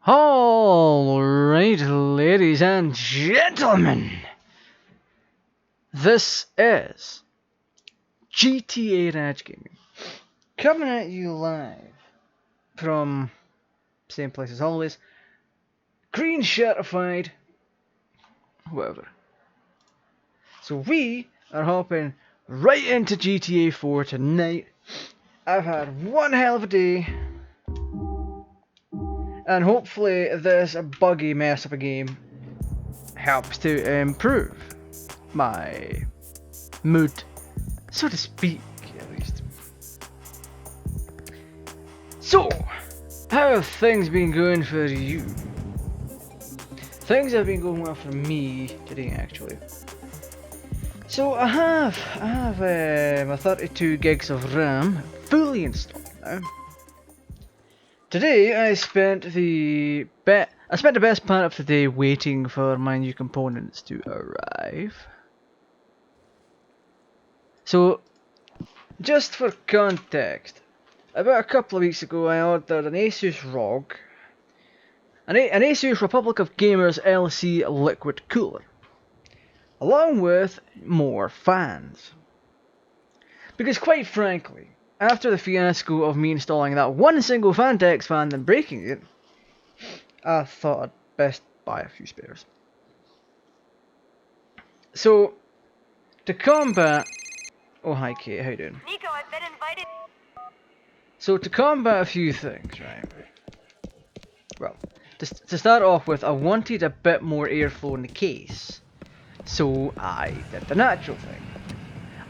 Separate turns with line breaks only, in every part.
Alright, ladies and gentlemen, this is GTArajgaming, coming at you live from same place as always, green certified, whatever. So we are hopping right into GTA 4 tonight. I've had one hell of a day, and hopefully this buggy mess of a game helps to improve my mood, so to speak, at least. So, how have things been going for you? Things have been going well for me today, actually. So I have my 32 gigs of RAM fully installed now. Today I spent the best part of the day waiting for my new components to arrive. So, just for context, about a couple of weeks ago I ordered an Asus ROG, an Asus Republic of Gamers LC liquid cooler, along with more fans. Because quite frankly, after the fiasco of me installing that one single Fantex fan and breaking it, I thought I'd best buy a few spares. So, to combat... Oh, hi Kate, how you doing?
Nico, I've been invited.
So, to combat a few things, right? Well, to start off with, I wanted a bit more airflow in the case. So, I did the natural thing.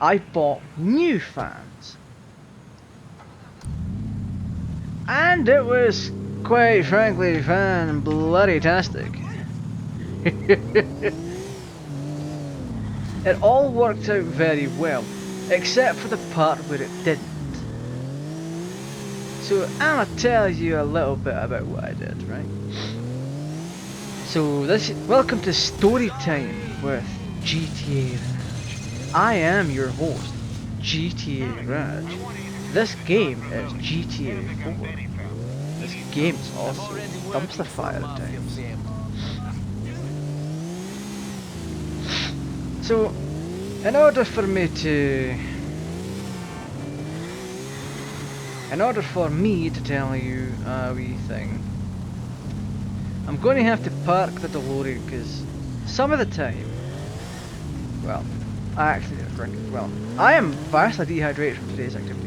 I bought new fans. And it was, quite frankly, fan bloody-tastic. It all worked out very well, except for the part where it didn't. So I'll tell you a little bit about what I did, right? So welcome to story time with GTA Raj. I am your host, GTA Raj. This game is GTA 4. This game is also dumpster fire at times. So, in order for me to tell you a wee thing, I'm going to have to park the DeLorean because some of the time, well, I actually did drink as well. I am vastly dehydrated from today's activities.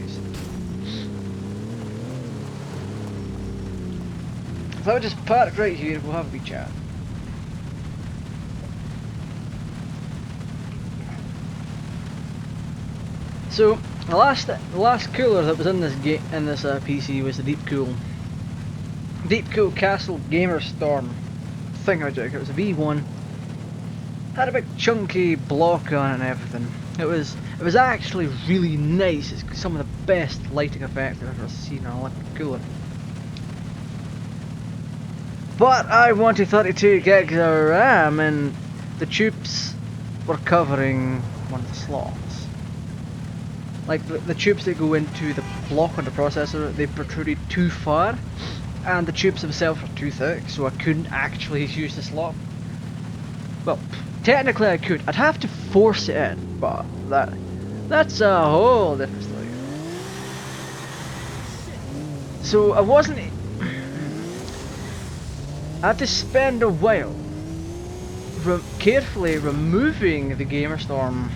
If I would just park right here, we'll have a wee chat. So the last cooler that was in this PC was the Deep Cool Castle Gamer Storm thingamajig. It was a V1. Had a big chunky block on it and everything. It was actually really nice. It's some of the best lighting effects I've ever seen on a liquid cooler. But I wanted 32 gigs of RAM, and the tubes were covering one of the slots. Like the tubes that go into the block on the processor, they protruded too far, and the tubes themselves were too thick, so I couldn't actually use the slot. Well, technically I could. I'd have to force it in, but that's a whole different story. So I had to spend a while carefully removing the GamerStorm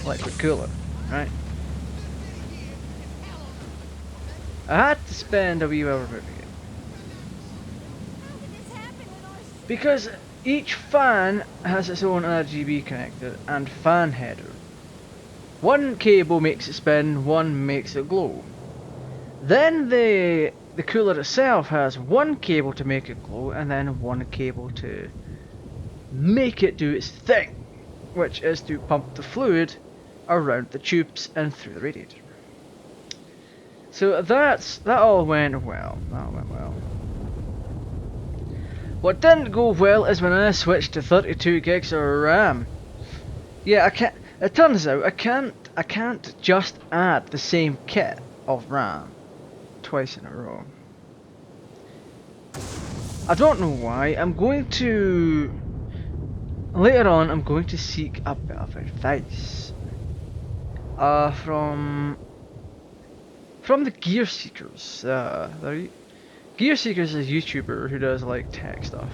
liquid cooler, right? I had to spend a wee while removing it. Because each fan has its own RGB connector and fan header. One cable makes it spin, one makes it glow. Then the cooler itself has one cable to make it glow, and then one cable to make it do its thing, which is to pump the fluid around the tubes and through the radiator. So that all went well. That went well. What didn't go well is when I switched to 32 gigs of RAM. Yeah, I can't. It turns out I can't just add the same kit of RAM twice in a row. I don't know why. Later on, I'm going to seek a bit of advice. From the Gear Seekers. Gear Seekers is a YouTuber who does like tech stuff.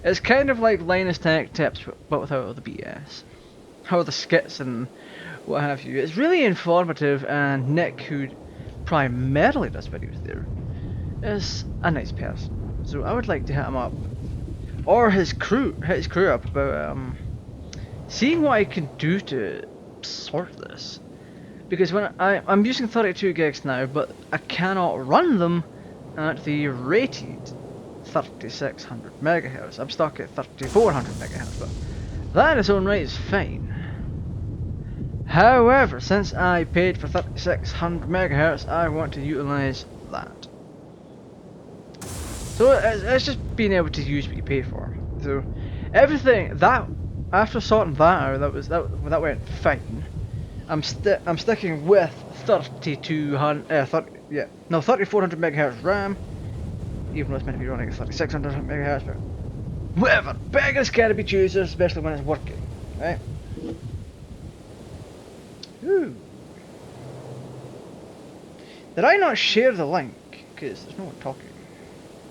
It's kind of like Linus Tech Tips, but without all the BS. How the skits and what have you. It's really informative, and Nick, who primarily does videos there, is a nice person. So I would like to hit him up, or hit his crew up about seeing what I can do to sort this. Because when I'm using 32 gigs now, but I cannot run them at the rated 3600 megahertz. I'm stuck at 3400 megahertz, but that in its own right is fine. However, since I paid for 3600 megahertz, I want to utilize that. So it's just being able to use what you pay for. So everything that after sorting that out, that went fine. I'm sticking with 3400 megahertz RAM, even though it's meant to be running at 3600 megahertz. But whatever, beggars can't be choosers, especially when it's working, right? Ooh. Did I not share the link? Because there's no one talking.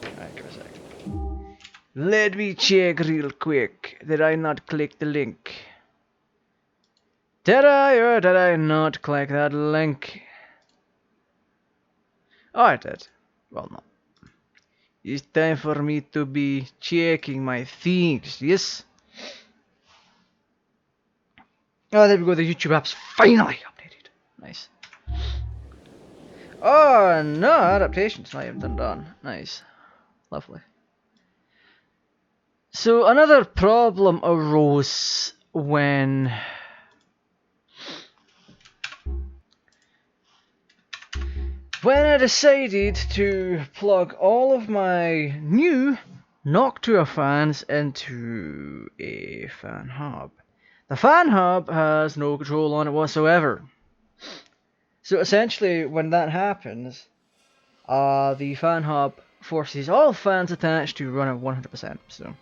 Alright, give a sec. Let me check real quick. Did I not click the link? Did I or did I not click that link? Oh, I did. Well, no. It's time for me to be checking my things, yes? Oh, there we go, the YouTube app's finally updated. Nice. Oh, no, adaptation's not even done. Nice. Lovely. So, another problem arose when I decided to plug all of my new Noctua fans into a fan hub. The fan hub has no control on it whatsoever. So essentially, when that happens, the fan hub forces all fans attached to run at 100%. So,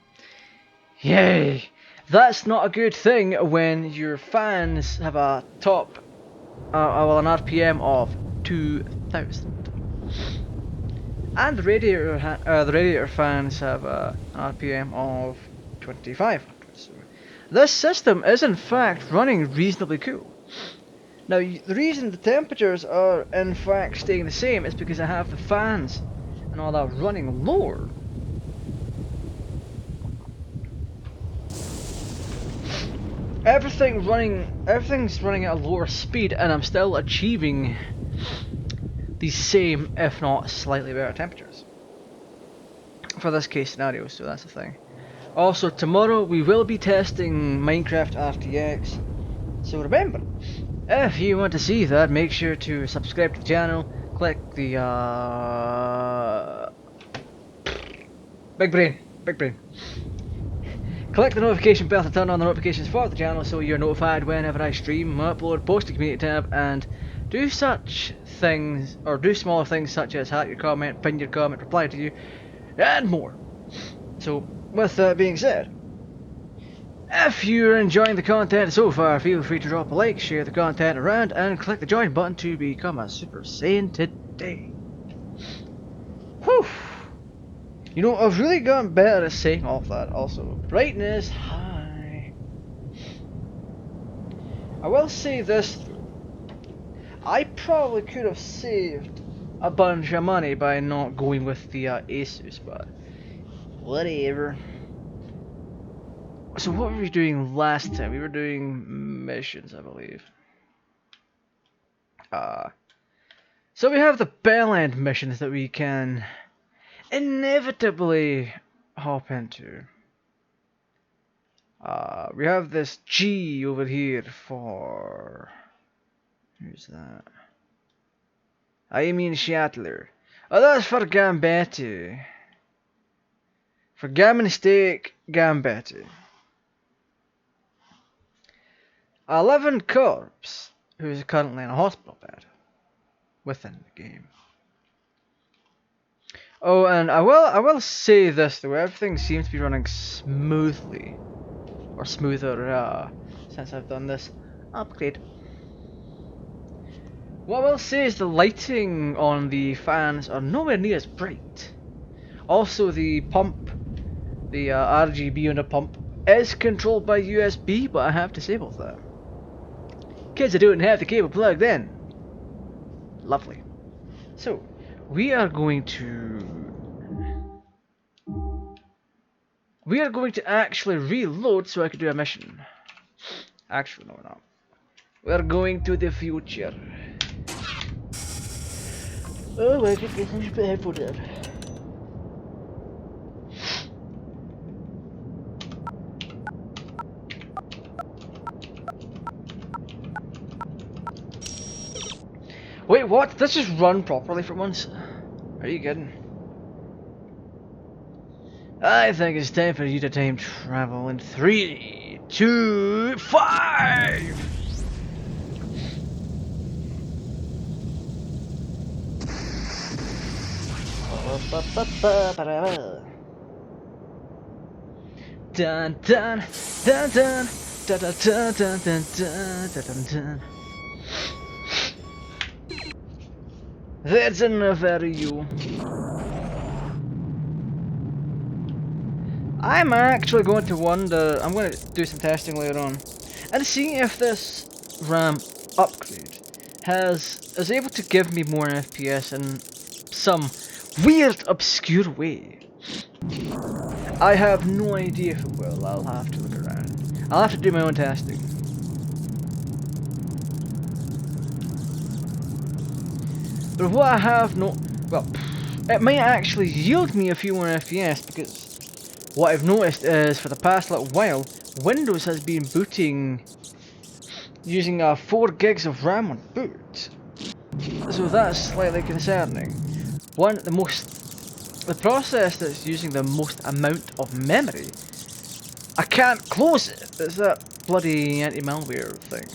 yay! That's not a good thing when your fans have a top, an RPM of 2000. And the radiator fans have an RPM of 2500. So this system is in fact running reasonably cool. Now the reason the temperatures are in fact staying the same is because I have the fans and all that running lower. Everything's running at a lower speed, and I'm still achieving the same, if not slightly better temperatures for this case scenario, so that's the thing. Also, tomorrow we will be testing Minecraft RTX, so remember, if you want to see that, make sure to subscribe to the channel, click the big brain. Click the notification bell to turn on the notifications for the channel so you're notified whenever I stream, upload, post the community tab, and do such things, or do smaller things such as hat your comment, pin your comment, reply to you, and more. So, with that being said, if you're enjoying the content so far, feel free to drop a like, share the content around, and click the join button to become a Super Saiyan today. Whew! You know, I've really gotten better at saying all of that also. Brightness high. I will say this though. I probably could have saved a bunch of money by not going with the Asus, but whatever. So what were we doing last time? We were doing missions, I believe. So we have the Bell End missions that we can inevitably hop into. We have this G over here for... Who's that? I mean Shatler. Oh, that's for Gambetta. For Gammon Steak, Gambetta. 11 Corpse, who is currently in a hospital bed within the game. Oh, and I will say this though, everything seems to be running smoothly, or smoother, since I've done this upgrade. What I will say is the lighting on the fans are nowhere near as bright. Also, the pump, the RGB on the pump, is controlled by USB, but I have disabled that. Kids, I don't have the cable plugged in. Lovely. So, we are going to actually reload so I can do a mission. Actually, no, we're not. We're going to the future. Oh my goodness, I should put headphones in. Wait, what? Let's just run properly for once. Are you kidding? I think it's time for you to time travel in 3, 2, 5! Dun dun dun dun dun dun dun dun dun dun dun dun. That's enough for you. I'm actually going to wonder, I'm going to do some testing later on, and see if this RAM upgrade is able to give me more FPS in some weird, obscure way. I have no idea if it will. I'll have to look around. I'll have to do my own testing. But what I have no... well, it might actually yield me a few more FPS, because what I've noticed is, for the past little while, Windows has been booting using 4 gigs of RAM on boot. So that's slightly concerning. The process that's using the most amount of memory, I can't close it. It's that bloody anti-malware thing.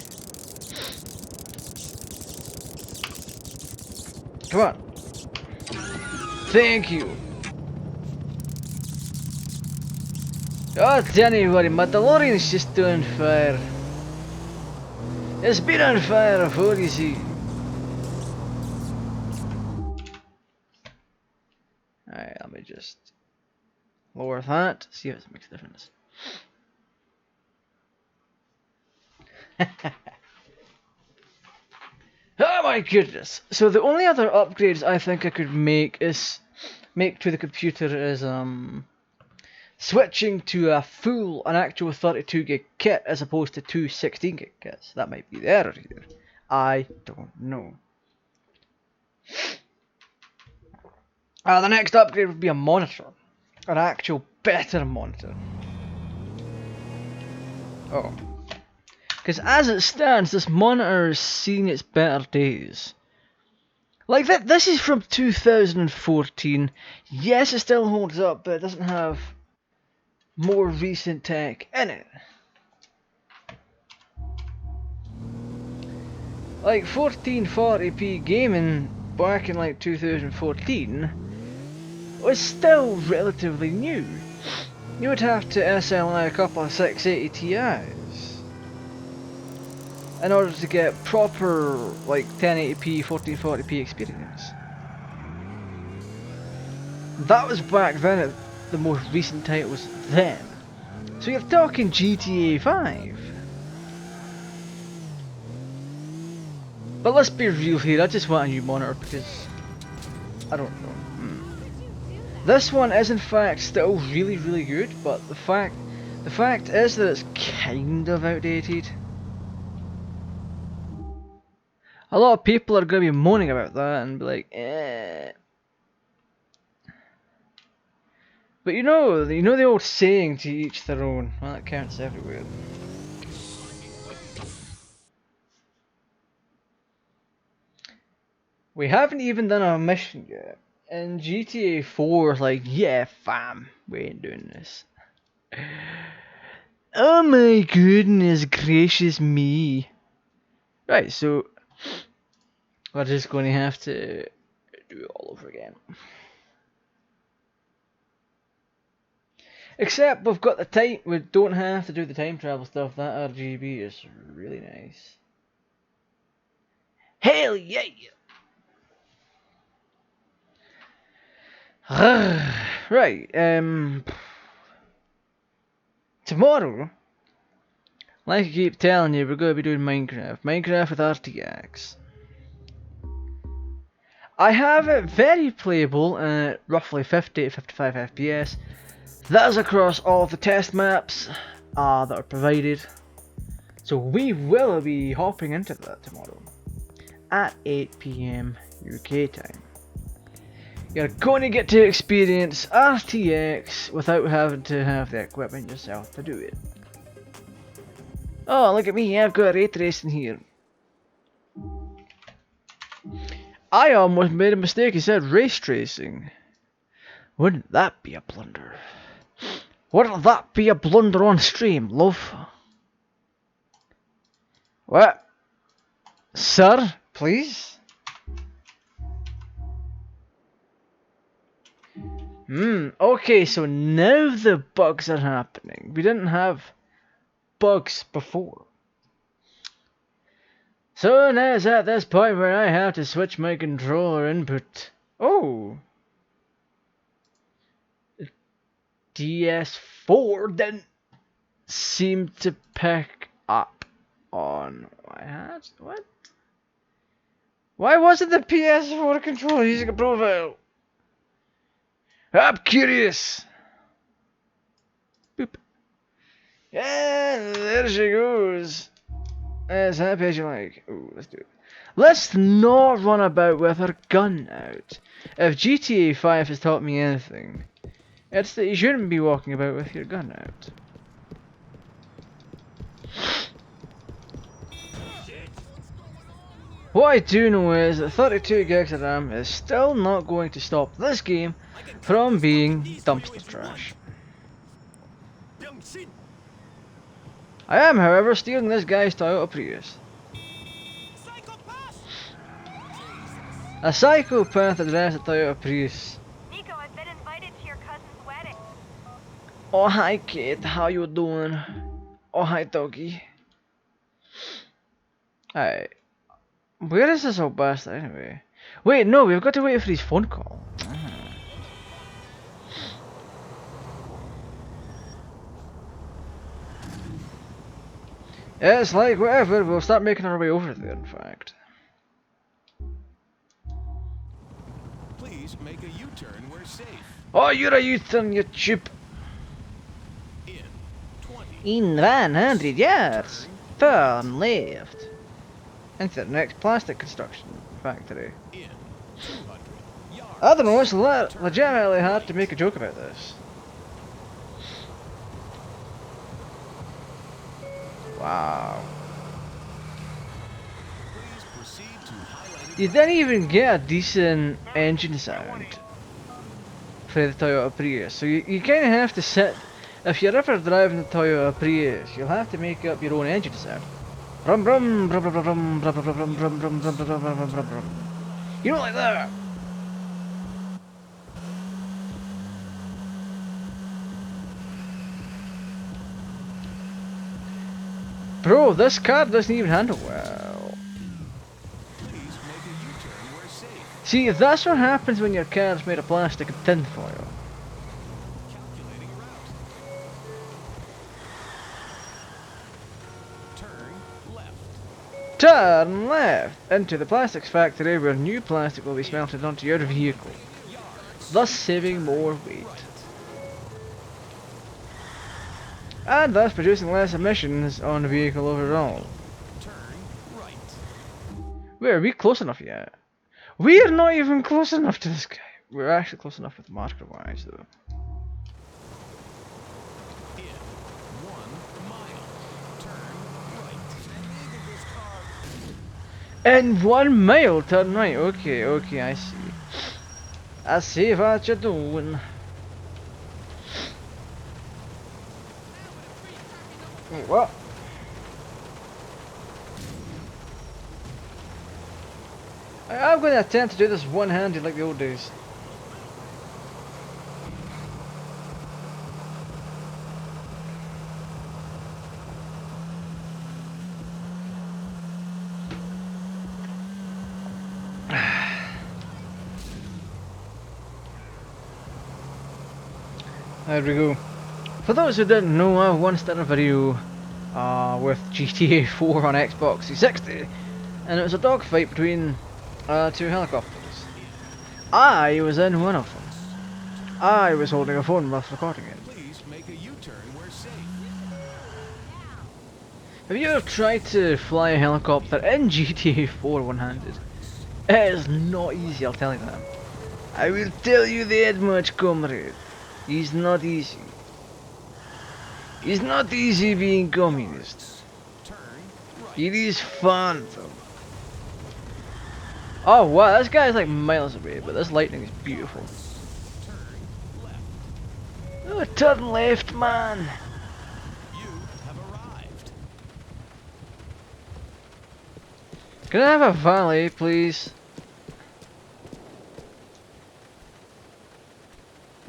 Come on. Thank you. Oh, don't worry, my DeLorean's just on fire. It's been on fire before, you see. Alright, let me just lower that, see if it makes a difference. Oh my goodness! So the only other upgrades I think I could make to the computer is switching to an actual 32 gig kit as opposed to two 16 gig kits. That might be the error here. I don't know. The next upgrade would be a monitor. An actual better monitor. Oh. Because as it stands, this monitor has seen its better days. Like, this is from 2014. Yes, it still holds up, but it doesn't have more recent tech in it. Like, 1440p gaming back in like 2014 was still relatively new. You would have to SLI a couple of 680 Ti's in order to get proper like 1080p, 1440p experience. That was back then at the most recent titles then. So you're talking GTA 5. But let's be real here, I just want a new monitor because I don't know. This one is in fact still really good, but the fact is that it's kind of outdated. A lot of people are going to be moaning about that and be like, eh. But you know the old saying, to each their own. Well, that counts everywhere. We haven't even done a mission yet. In GTA 4, like, yeah, fam, we ain't doing this. Oh my goodness gracious me. Right, so we're just going to have to do it all over again. Except we've got the time, we don't have to do the time travel stuff. That RGB is really nice. Hell yeah! Right, tomorrow, like I keep telling you, we're going to be doing Minecraft. Minecraft with RTX. I have it very playable at roughly 50 to 55 FPS. That is across all of the test maps that are provided. So we will be hopping into that tomorrow at 8 PM UK time. You're going to get to experience RTX without having to have the equipment yourself to do it. Oh, look at me, I've got ray tracing here. I almost made a mistake and said race tracing. Wouldn't that be a blunder? Wouldn't that be a blunder on stream, love? What? Sir, please? Okay, so now the bugs are happening. We didn't have bugs before. So now it's at this point where I have to switch my controller input. Oh! DS4 didn't seem to pick up on my hat. What? Why wasn't the PS4 controller using a profile? I'm curious. Boop. Yeah, there she goes. As happy as you like. Ooh, let's do it. Let's not run about with our gun out. If GTA 5 has taught me anything, it's that you shouldn't be walking about with your gun out. What I do know is that 32 gigs of RAM is still not going to stop this game from being dumpster trash. I am, however, stealing this guy's Toyota Prius. A psychopath addressed a Toyota Prius.
Nico, I've been invited to your cousin's wedding.
Oh hi kid, how you doing? Oh hi doggy. Alright. Where is this old bastard anyway? Wait, no, we've got to wait for his phone call. It's like whatever, we'll start making our way over there in fact.
Please make a U-turn where safe.
Oh, you're a U-turn, you chip.
In 20.
In 100 yards. Turn left. Into the next plastic construction factory.
In 200 yards.
I don't know, it's legitimately hard to make a joke about this. Wow.
Please proceed to highlighted.
You didn't even get a decent engine sound for the Toyota Prius, so you kind of have to sit. If you're ever driving the Toyota Prius, you'll have to make up your own engine sound. Brum brum brum brum brum brum brum brum brum brum brum brum brum brum brum. You know, like that. Bro, this car doesn't even handle well.
Please make a U-turn where safe.
See, that's what happens when your car's made of plastic and tinfoil.
Calculating route. Turn left.
Turn left into the plastics factory where new plastic will be smelted onto your vehicle, thus saving more weight. And thus producing less emissions on the vehicle overall.
Turn right.
Wait, are we close enough yet? We are not even close enough to this guy. We're actually close enough with marker wise though.
In 1 mile. Turn right.
In 1 mile, turn right. Okay, okay, I see. I see what you're doing. Wait, what? I'm going to attempt to do this one-handed like the old days. There we go. For those who didn't know, I once did a video with GTA 4 on Xbox 360, and it was a dogfight between two helicopters. I was in one of them. I was holding a phone whilst recording it.
Please make a U-turn where safe.
Have you ever tried to fly a helicopter in GTA 4 one-handed? It is not easy, I'll tell you that. I will tell you that much, comrade. It's not easy. It's not easy being communist.
Turn right.
It is fun though. Oh wow, this guy's like miles away, but this lightning is beautiful.
Turn left.
Oh, turn left, man.
You have arrived.
Can I have a valet, please?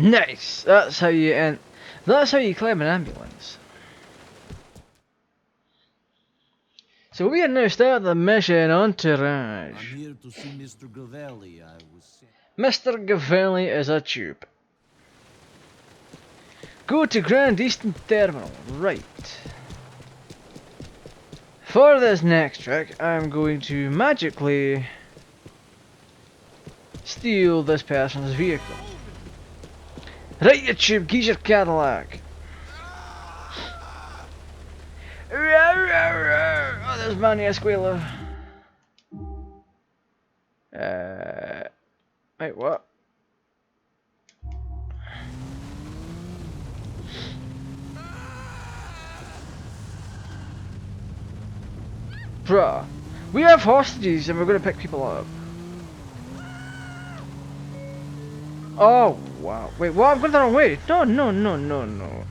Nice. That's how you end. That's how you climb an ambulance. So we are now starting the mission Entourage.
I'm here to see Mr. Gavelli. I was sent.
Mr. Gavelli is a tube. Go to Grand Eastern Terminal, right. For this next trick, I'm going to magically steal this person's vehicle. Right, you tube, geez your Cadillac. Oh, there's Manny a squealer. Wait, what? Bruh, we have hostages and we're gonna pick people up. Oh, wow. Wait, what? I'm going the wrong way. No, no, no, no, no.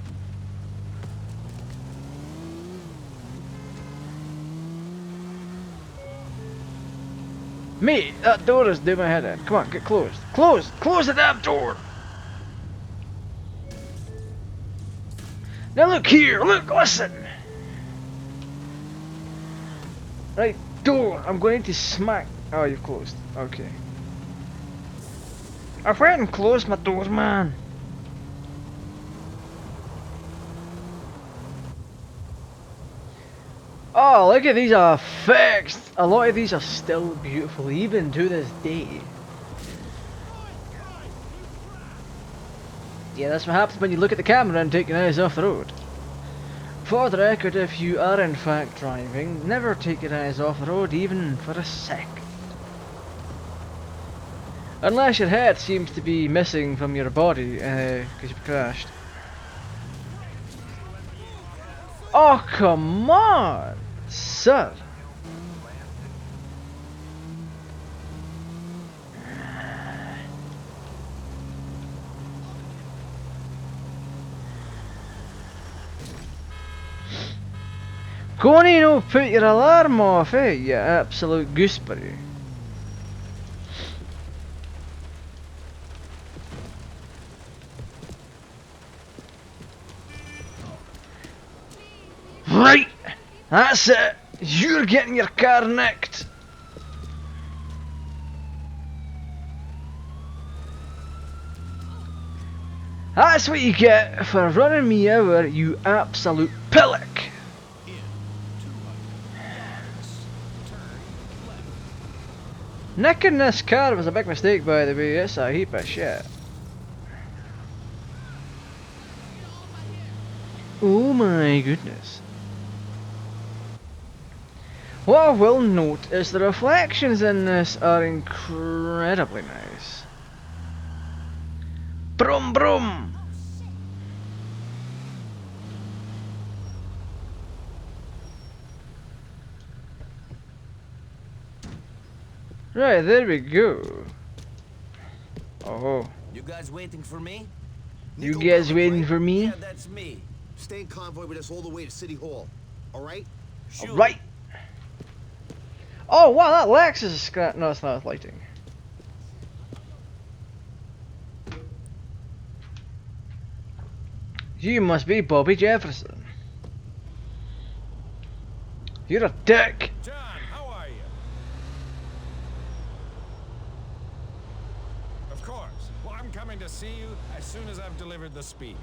Mate, that door is doing my head in. Come on, get closed. Close! Close the damn door! Now look here, look, listen! Right, door, I'm going to smack. Oh, you've closed. Okay. I went and closed my door, man. Oh, look at these effects! A lot of these are still beautiful, even to this day. Yeah, that's what happens when you look at the camera and take your eyes off the road. For the record, if you are in fact driving, never take your eyes off the road even for a second. Unless your head seems to be missing from your body because you've crashed. Oh, come on, sir. Go on in, oh, put your alarm off, eh, you absolute gooseberry. Right, that's it. You're getting your car nicked. That's what you get for running me over, you absolute pillock.
In 200 yards. Turn left.
Nicking this car was a big mistake, by the way. It's a heap of shit. Oh my goodness. What I will note is the reflections in this are incredibly nice. Brum brum! Right, there we go. Oh,
You guys waiting for me?
you guys waiting for me?
Yeah, that's me.
Stay in convoy with us all the way to City Hall. Alright?
Sure.
Right. Oh wow, that Lexus is scrap. No, it's not lighting. You must be Bobby Jefferson. You're a dick.
John, how are you?
Of
course. Well, I'm coming to see you as soon as I've delivered the speech.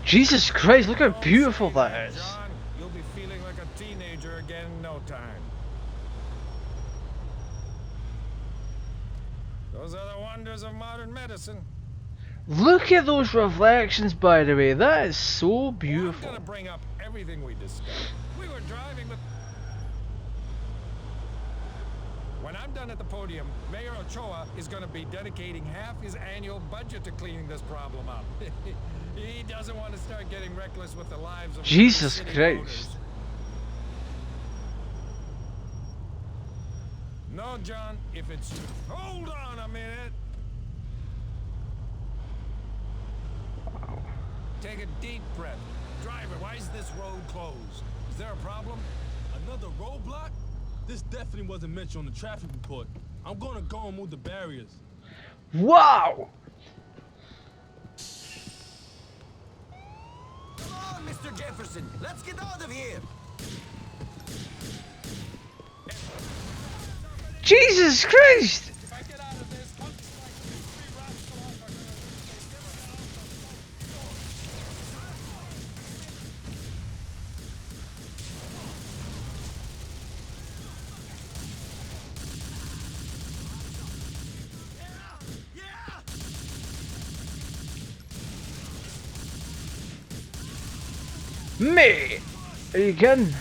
Jesus Christ, look how
Don't
beautiful
say
that is.
John. You'll be feeling like a teenager again in no time. Those are the wonders of modern medicine.
Look at those reflections, by the way. That is so
I'm
beautiful.
gonna bring up everything we discussed. We were driving the... When I'm done at the podium, Mayor Ochoa is gonna be dedicating half his annual budget to cleaning this problem up. He doesn't want to start getting reckless with the lives of
Jesus
city
Christ.
voters. No, John, if it's... Hold on a minute! Take a deep breath. Driver, why is this road closed? Is there a problem?
Another roadblock? This definitely wasn't mentioned on the traffic report. I'm gonna go and move the barriers.
Wow!
Come on, Mr. Jefferson. Let's get out of here.
Jesus Christ!
If I get out of this, I'll just like 3 rascal off our
Mate! Are you kidding?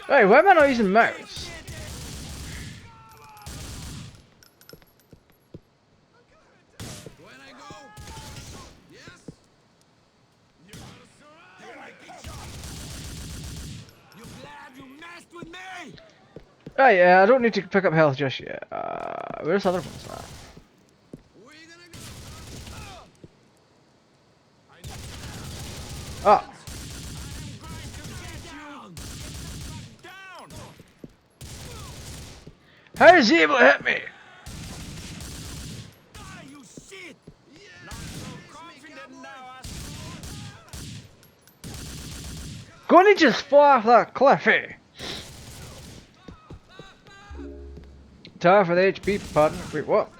Right, why am I not using mouse?
When I go? Yes?
You glad you messed with me?
Right, I don't need to pick up health just yet. Where's the other ones at?
Where you gonna go?
Oh,
Down!
how is he able to hit me?
Die, you shit!
Not so confident now,
Gonna just fly off that cliff, eh? Time for the HP button. Wait, what?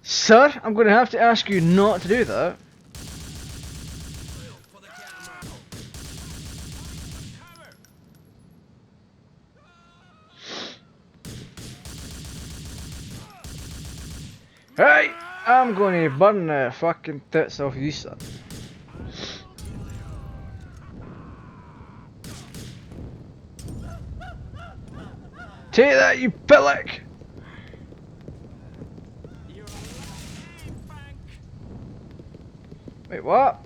Sir, I'm gonna have to ask you not to do that. Hey, I'm going to burn the fucking tits off you, son. Take that, you pillock! Wait, what?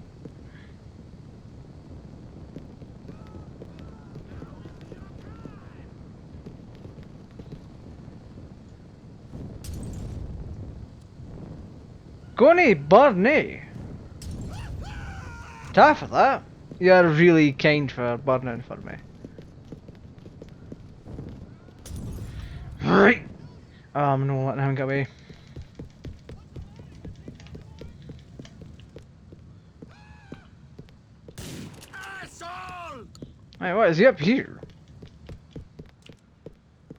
Gonna burn, eh? Time for that. You're really kind for burning for me. Right. I'm not letting him get away.
Asshole!
Hey, what is he up here?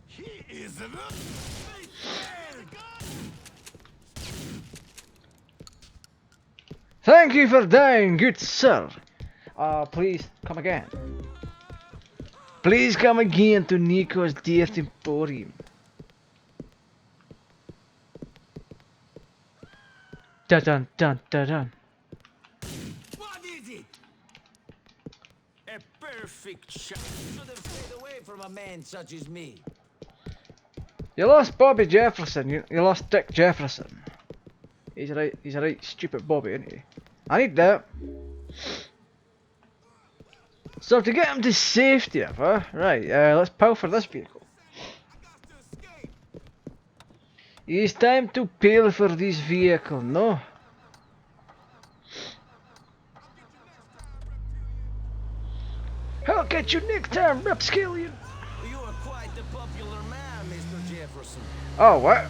He is the...
Thank you for dying, good sir. Please come again. Please come again to Nico's Death Emporium. Dun dun dun dun dun.
What is it? A perfect shot. Should have stayed away from a man such as me.
You lost Bobby Jefferson. You lost Dick Jefferson. He's a right stupid Bobby, isn't he? I need that. So to get him to safety, right? Let's power for this vehicle. It's time to pay for this vehicle, no? I'll get you next time, rapscallion.
You are quite a popular man, Mr. Jefferson.
Oh, what?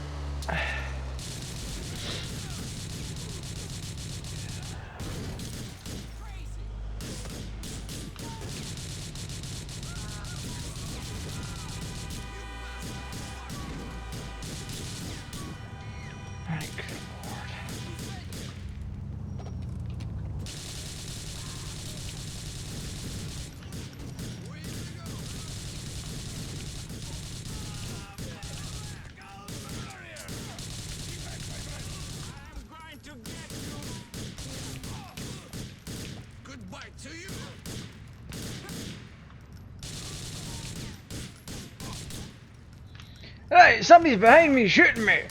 My good lord.
I'm going to get you. Goodbye to you.
Hey, somebody's behind me shooting me!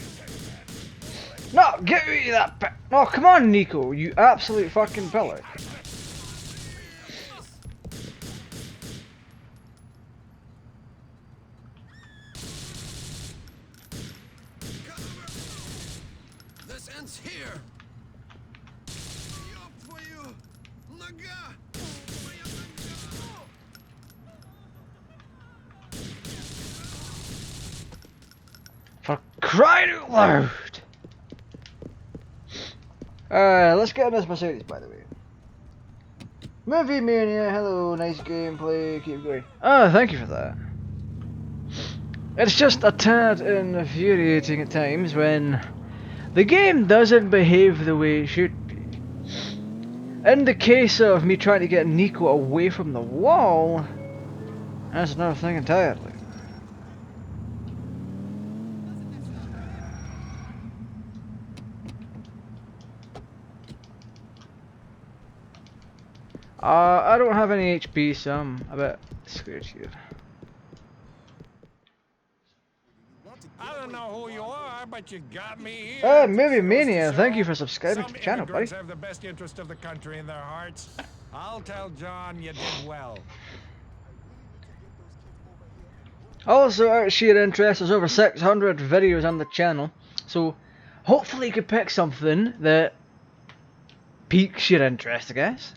No, get rid of that No, come on, Nico, you absolute fucking pillar.
This ends here.
For crying out loud! Let's get on this Mercedes, by the way. Movie Mania, hello, nice gameplay, keep going. Oh, thank you for that. It's just a tad infuriating at times when the game doesn't behave the way it should be. In the case of me trying to get Nico away from the wall, that's another thing entirely. I don't have any HP, so I'm a bit scared here.
I don't know who you are, but you got me here.
Movie
Goes to
Mania, thank
show
you for subscribing to
some
the channel, buddy.
immigrants have the best interest of the country in their hearts. I'll tell John you did well.
Also, out of sheer interest, there's over 600 videos on the channel, so hopefully you can pick something that piques your interest, I guess.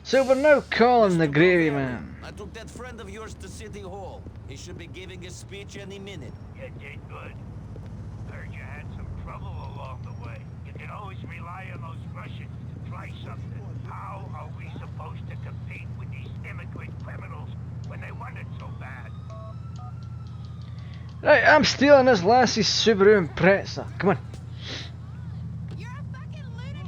So we're now calling the Gravy Man.
I took that friend of yours to City Hall. He should be giving a speech any minute.
You did good. Heard you had some trouble along the way. You can always rely on those Russians to try something. How are we supposed to compete with these immigrant criminals when they want it so bad?
Right, I'm stealing this lassie's Subaru Impreza. Come on.
You're a fucking lunatic.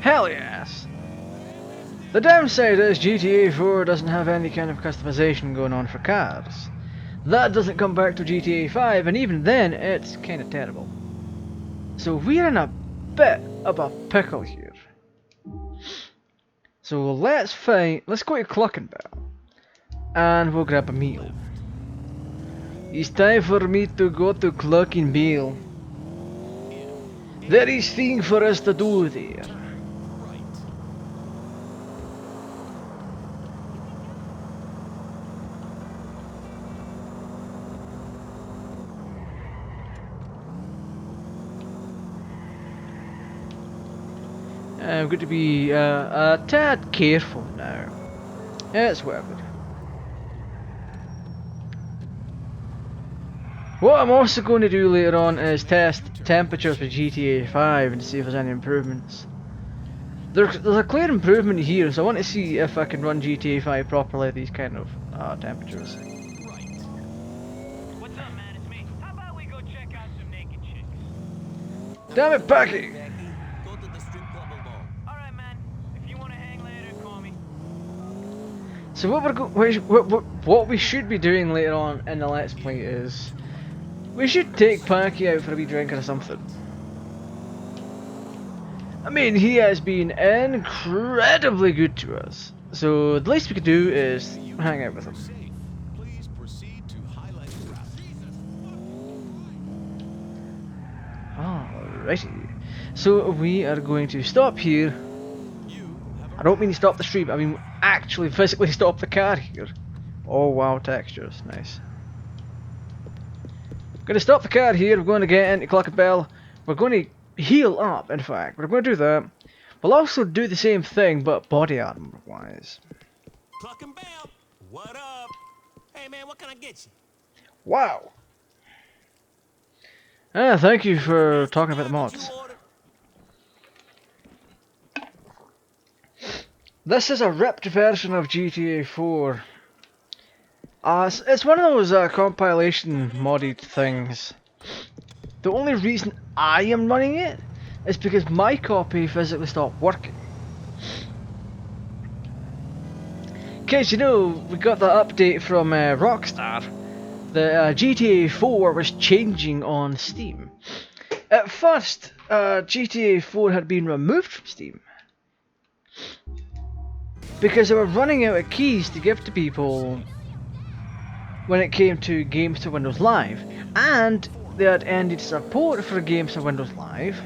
Hell yes. The downside is GTA 4 doesn't have any kind of customization going on for cars. That doesn't come back to GTA 5, and even then it's kind of terrible. So we're in a bit of a pickle here. So let's go to Cluckenbell and we'll grab a meal. It's time for me to go to Cluckenbell. There is things for us to do there. I'm going to be a tad careful now. It's worth it. What I'm also going to do later on is test temperatures for GTA 5 and see if there's any improvements. There's a clear improvement here, so I want to see if I can run GTA 5 properly at these kind of temperatures.
What's up, man? It's me. How about we go check out some naked chicks?
Damn it, Packy!
Go to the strip club alone.
All right, man. If you want to hang later, call me.
So what we should be doing later on in the Let's Play is we should take Packy out for a wee drink or something. I mean, he has been incredibly good to us, so the least we could do is hang out with him.
Please proceed to highlight the route.
Alrighty. So we are going to stop here. I don't mean to stop the stream, I mean actually physically stop the car here. Oh wow, textures, nice. Going to stop the car here. We're going to get into Cluck Bell. We're going to heal up, in fact. We're going to do that. We'll also do the same thing, but body armor wise.
Cluck and Bell, what up? Hey man, what can I get you?
Wow. Thank you for
Nasty
talking about the
garbage you
mods.
ordered?
This is a ripped version of GTA 4. It's one of those compilation modded things. The only reason I am running it is because my copy physically stopped working. Cause you know, we got the update from Rockstar. The GTA 4 was changing on Steam. At first, GTA 4 had been removed from Steam because they were running out of keys to give to people when it came to games to Windows Live, and they had ended support for games to Windows Live,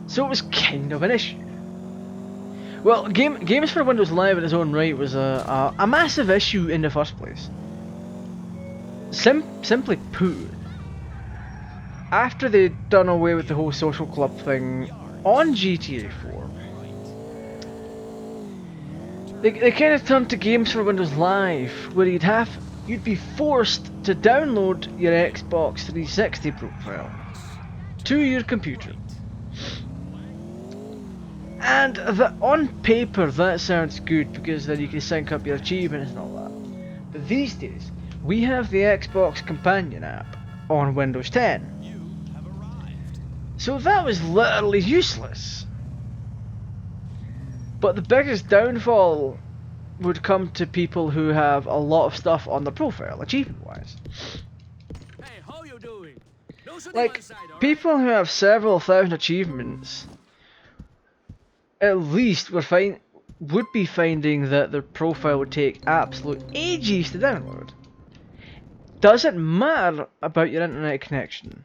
so it was kind of an issue. Well, games for Windows Live in its own right was a massive issue in the first place. Simply put, after they'd done away with the whole social club thing on GTA 4, they kind of turned to games for Windows Live, where you'd be forced to download your Xbox 360 profile to your computer. And on paper that sounds good because then you can sync up your achievements and all that. But these days, we have the Xbox Companion app on Windows 10.
You have arrived.
So that was literally useless. But the biggest downfall would come to people who have a lot of stuff on their profile, achievement-wise.
Hey, how you doing? No shooting
Like,
one side, all right?
people who have several thousand achievements, at least would be finding that their profile would take absolute ages to download. Doesn't matter about your internet connection.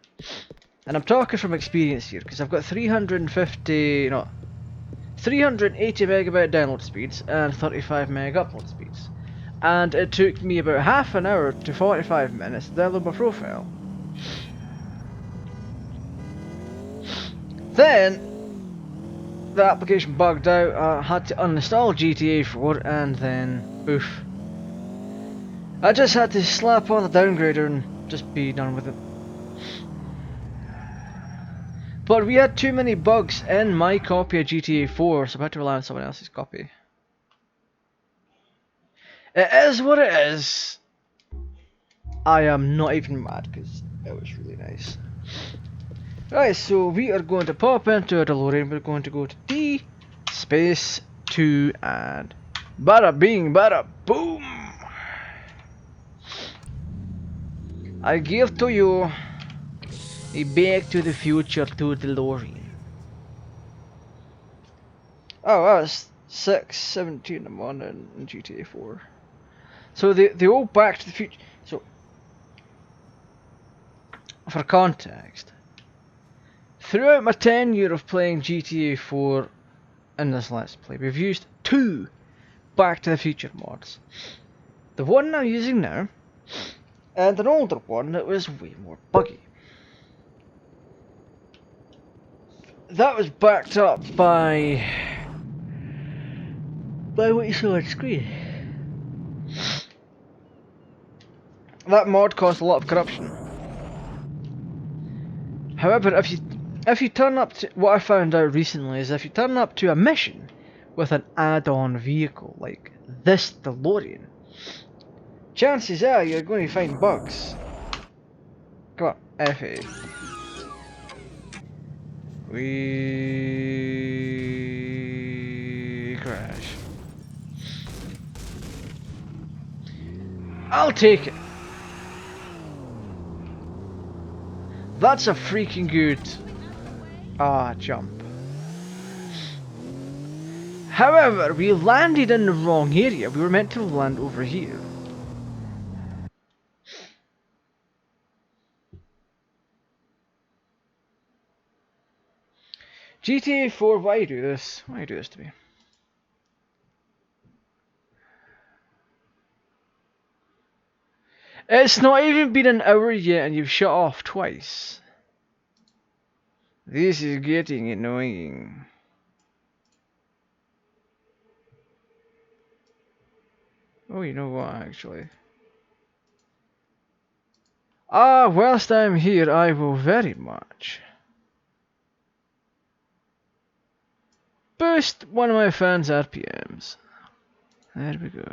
And I'm talking from experience here, because I've got 380 megabyte download speeds and 35 meg upload speeds. And it took me about half an hour to 45 minutes to download my profile. Then the application bugged out, I had to uninstall GTA 4 and then oof. I just had to slap on the downgrader and just be done with it. But we had too many bugs in my copy of GTA 4, so I had to rely on someone else's copy. It is what it is. I am not even mad because it was really nice. Right, so we are going to pop into a DeLorean. We're going to go to D space 2 and bada bing bada boom. I give to you a Back to the Future to DeLorean. Oh, that's 6:17 in the morning in GTA 4. So the old Back to the Future. So for context, throughout my tenure of playing GTA 4 in this Let's Play, we've used 2 Back to the Future mods. The one I'm using now, and an older one that was way more buggy. That was backed up by what you saw on screen. That mod caused a lot of corruption. However, if you turn up to what I found out recently is if you turn up to a mission with an add-on vehicle like this DeLorean, chances are you're going to find bugs. Come on, F8. We crash. I'll take it. That's a freaking good jump. However, we landed in the wrong area. We were meant to land over here. GTA 4, why you do this? Why you do this to me? It's not even been an hour yet and you've shut off twice. This is getting annoying. Oh, you know what, actually? Whilst I'm here, I will very much boost one of my fans' RPMs. There we go.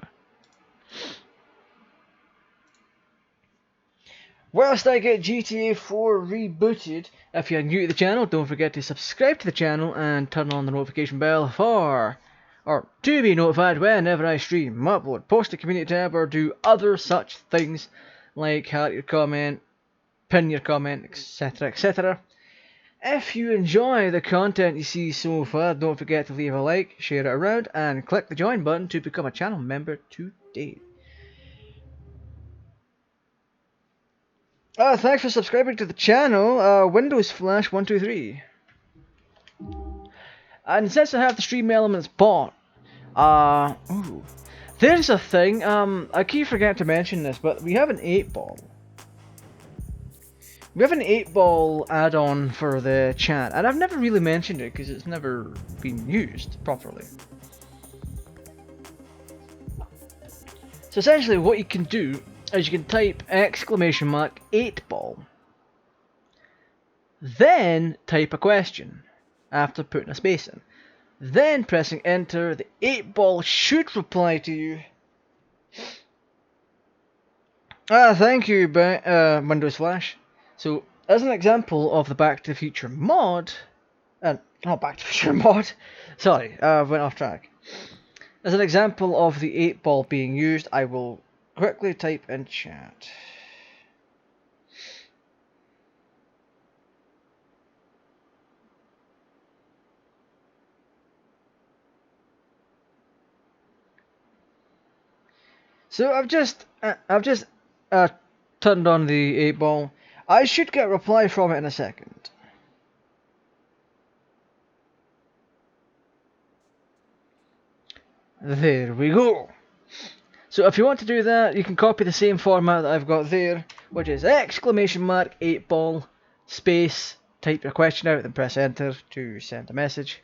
Whilst I get GTA 4 rebooted, if you're new to the channel, don't forget to subscribe to the channel and turn on the notification bell to be notified whenever I stream, upload, post a community tab, or do other such things like heart your comment, pin your comment, etc, etc. If you enjoy the content you see so far, don't forget to leave a like, share it around, and click the join button to become a channel member today. Thanks for subscribing to the channel, Windows Flash 123. And since I have the stream elements bought, there's a thing, I keep forgetting to mention this, but we have an 8-ball. We have an 8-ball add-on for the chat, and I've never really mentioned it because it's never been used properly. So essentially what you can do is you can type !8ball, then type a question after putting a space in. Then pressing enter, the 8-ball should reply to you. Thank you, Windows Flash. So, as an example of the Back to the Future mod, not Back to the Future mod, sorry, went off track. As an example of the 8-ball being used, I will quickly type in chat. So I've just turned on the 8-ball. I should get a reply from it in a second. There we go. So if you want to do that, you can copy the same format that I've got there, which is ! 8-ball, space, type your question out, then press enter to send a message.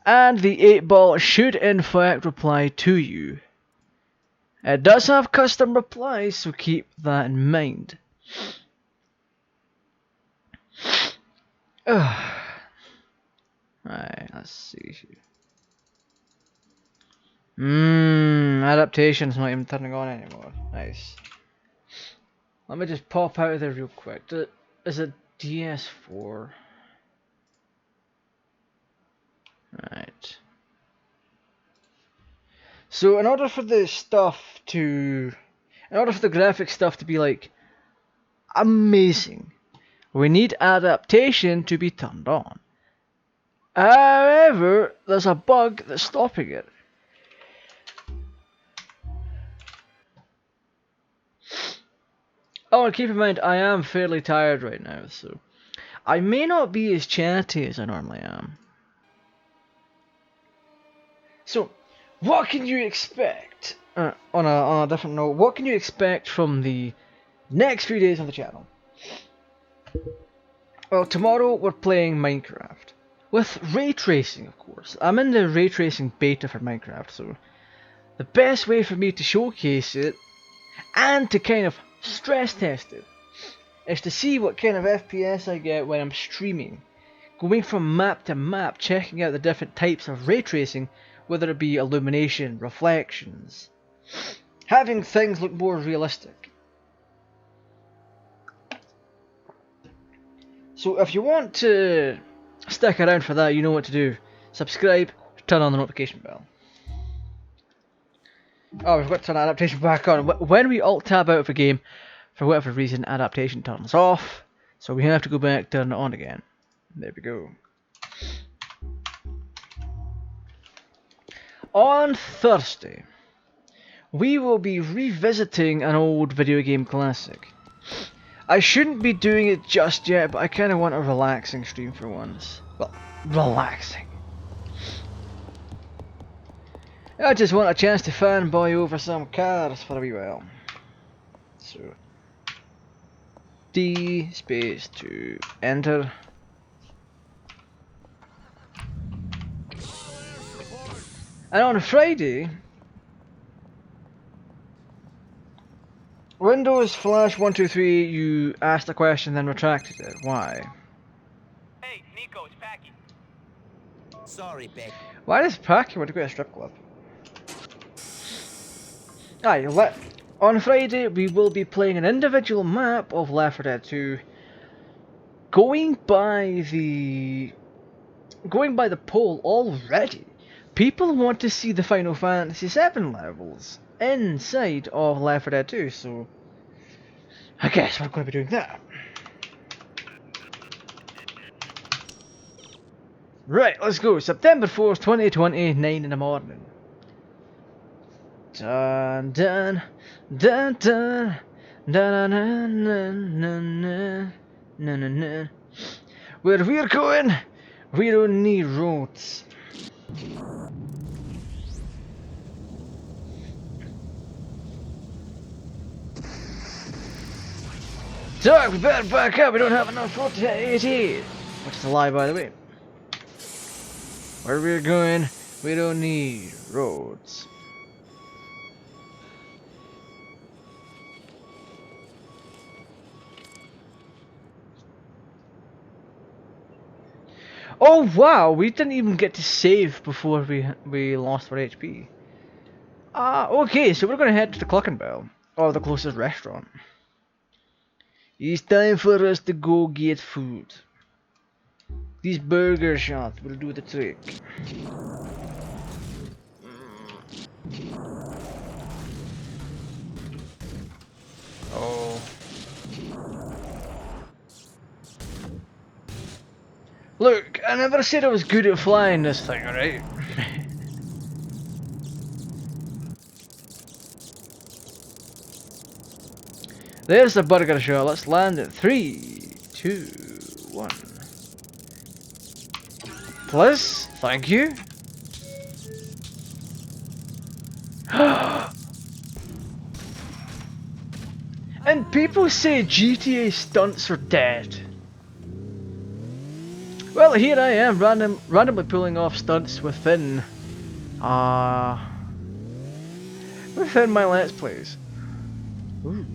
And the 8-ball should in fact reply to you. It does have custom replies, so keep that in mind. Right, let's see here. Adaptation's not even turning on anymore. Nice. Let me just pop out of there real quick. Is it DS4? Right. So in order for the graphic stuff to be like amazing, we need adaptation to be turned on. However, there's a bug that's stopping it. Oh, and keep in mind, I am fairly tired right now, so I may not be as chatty as I normally am. So, what can you expect, on a different note, what can you expect from the next few days on the channel? Well, tomorrow we're playing Minecraft. With ray tracing, of course. I'm in the ray tracing beta for Minecraft, so the best way for me to showcase it, and to kind of stress test it, is to see what kind of FPS I get when I'm streaming. Going from map to map, checking out the different types of ray tracing, whether it be illumination, reflections, having things look more realistic. So if you want to stick around for that, you know what to do. Subscribe, turn on the notification bell. Oh, we've got to turn adaptation back on. When we alt-tab out of a game, for whatever reason, adaptation turns off. So we have to go back, turn it on again. There we go. On Thursday, we will be revisiting an old video game classic. I shouldn't be doing it just yet, but I kind of want a relaxing stream for once. Well, relaxing. I just want a chance to fanboy over some cars for a wee while. So, D space to enter. And on Friday, Windows flash 123, you asked a question then retracted it. Why?
Hey, Nico, it's Packy.
Sorry, Beck.
Why does Packy want to go to a strip club? On Friday we will be playing an individual map of Left 4 Dead 2. Going by the poll already, people want to see the Final Fantasy VII levels inside of Left 4 Dead 2, so I guess we're going to be doing that. Right, let's go. September 4th, 2020, 9 in the morning. Dun dun dun dun dun dun dun dun dun dun dun. Where we're going, we don't need roads. So we better back up, we don't have enough road to 80. Which is a lie, by the way. Where we're going, we don't need roads. Oh wow, we didn't even get to save before we lost our HP. Okay, so we're gonna head to the Cluckin' Bell, or the closest restaurant. It's time for us to go get food. These burger shots will do the trick. Oh. Look, I never said I was good at flying this thing, alright? There's the burger shot. Let's land in 3, 2, 1. Please, thank you. And people say GTA stunts are dead. Well, here I am, randomly pulling off stunts within my Let's Plays. Ooh.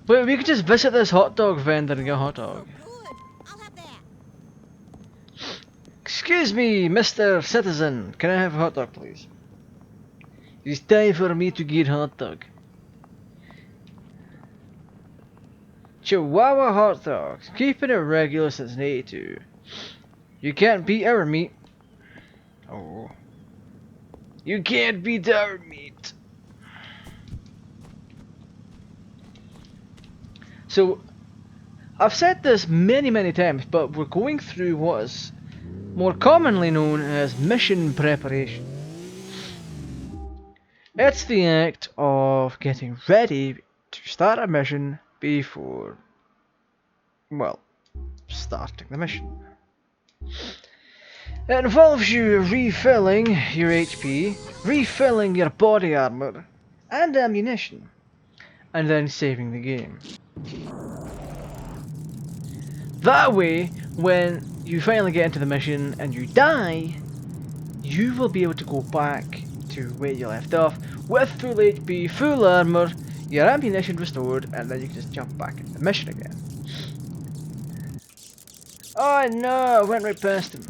But we could just visit this hot dog vendor and get a hot dog.
Good. I'll have that.
Excuse me, Mr. Citizen, can I have a hot dog, please? It's time for me to get hot dog. Chihuahua hot dogs, keeping it regular since '82. You can't beat our meat. Oh. You can't beat our meat. So, I've said this many times, but we're going through what is more commonly known as mission preparation. It's the act of getting ready to start a mission before, well, starting the mission. It involves you refilling your HP, refilling your body armor and ammunition, and then saving the game. That way, when you finally get into the mission and you die, you will be able to go back to where you left off with full HP, full armor, your ammunition restored, and then you can just jump back into the mission again. Oh no, I went right past him.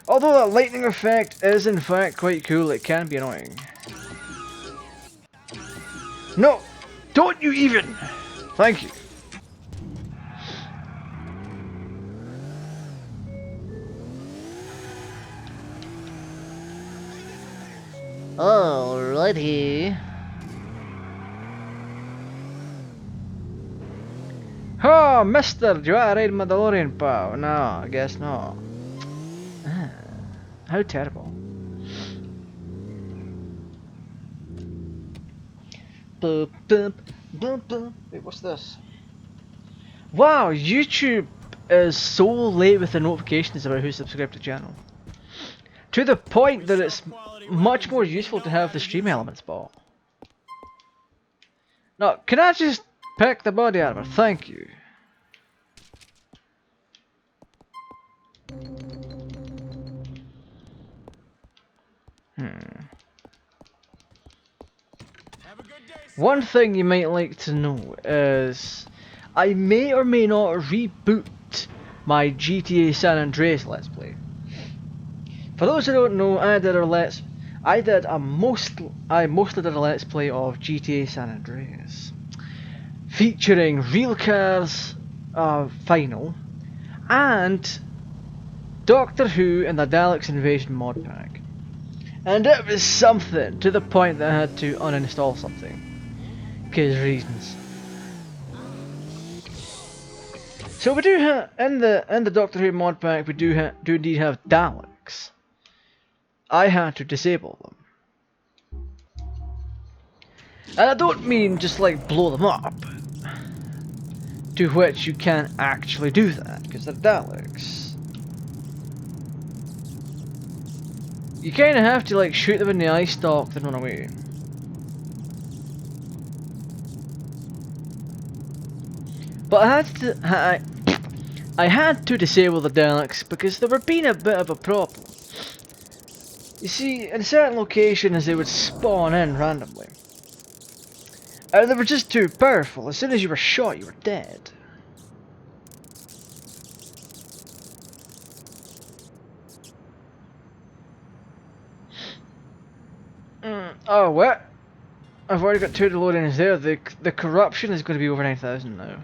Although that lightning effect is in fact quite cool, it can be annoying. No! Don't you even! Thank you. Alrighty. Oh, mister, do you want to ride my DeLorean, pal? No, I guess not. How terrible. Boop, boop, boop, boop. Wait, what's this? Wow, YouTube is so late with the notifications about who subscribed to the channel. To the point that it's much more useful to have the stream elements bought. Now, can I just pick the body armor? Thank you. One thing you might like to know is I may or may not reboot my GTA San Andreas Let's Play. For those who don't know, I mostly did a Let's Play of GTA San Andreas, featuring real cars, final, and Doctor Who and the Daleks Invasion mod pack. And it was something, to the point that I had to uninstall something. Because reasons. So we do have, in the Doctor Who mod pack, we do indeed have Daleks. I had to disable them. And I don't mean just like blow them up. To which you can't actually do that, because they're Daleks. You kinda have to like shoot them in the eye stalk and run away. But I had to disable the Daleks because they were being a bit of a problem. You see, in certain locations they would spawn in randomly. And they were just too powerful. As soon as you were shot, you were dead. Oh, what? I've already got 2 loadings there. The corruption is going to be over 9,000 now.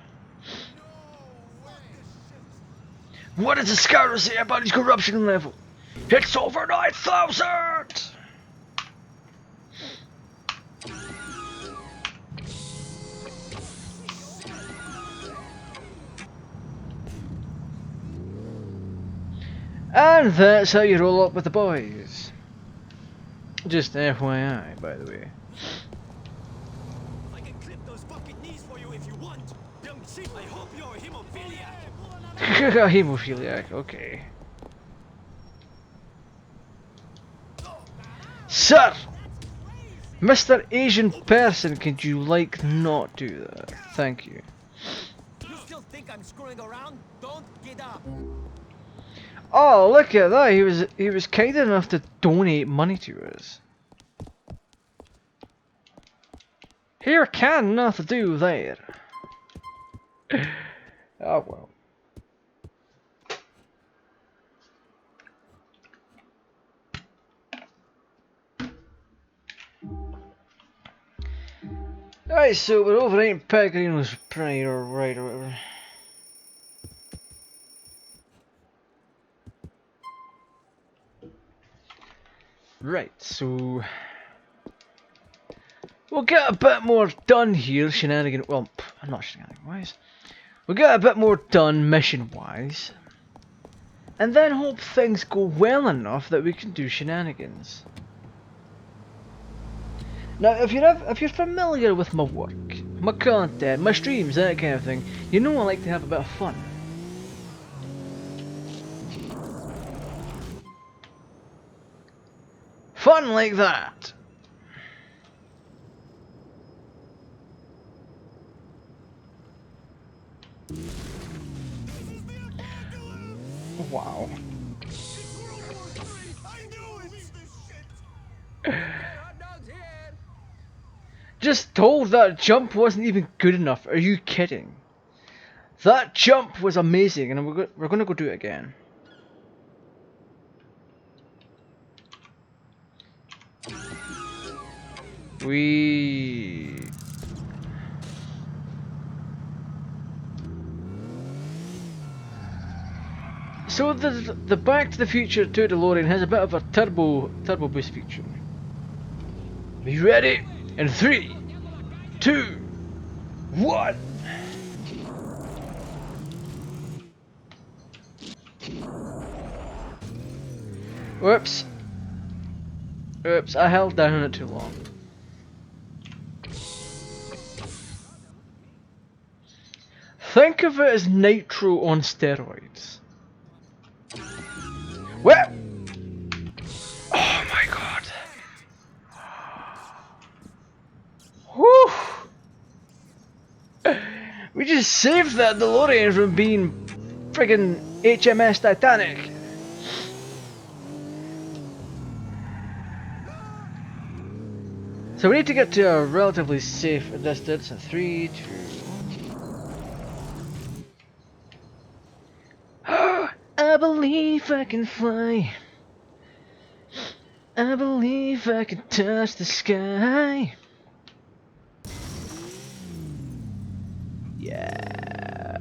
What does the scout say about his corruption level? It's over 9,000! And that's how you roll up with the boys. Just FYI, by the way.
I can clip those fucking knees for you if you want. Young chief, I hope you're a hemophiliac.
Hemophiliac, okay. Sir! Mr. Asian person, could you like not do that? Thank you.
You still think I'm screwing around? Don't get up.
Oh, look at that! He was kind enough to donate money to us. Here can nothing do there. Oh well. Alright, so we're over in Pellegrino's Pride or right or whatever. Right, so we'll get a bit more done here, shenanigan. Well, not shenanigan wise. We'll get a bit more done mission wise, and then hope things go well enough that we can do shenanigans. Now, if you're familiar with my work, my content, my streams, that kind of thing, you know I like to have a bit of fun. Fun like that. Wow. Just told that jump wasn't even good enough. Are you kidding? That jump was amazing, and we're gonna go do it again. So the Back to the Future 2 DeLorean has a bit of a turbo boost feature. Are you ready? In 3, 2, 1. Whoops. Oops, I held down on it too long. Think of it as nitro on steroids. What? Oh my god. Whew. We just saved that DeLorean from being friggin' HMS Titanic. So we need to get to a relatively safe distance. 3, 2, 1. I believe I can fly. I believe I can touch the sky. Yeah.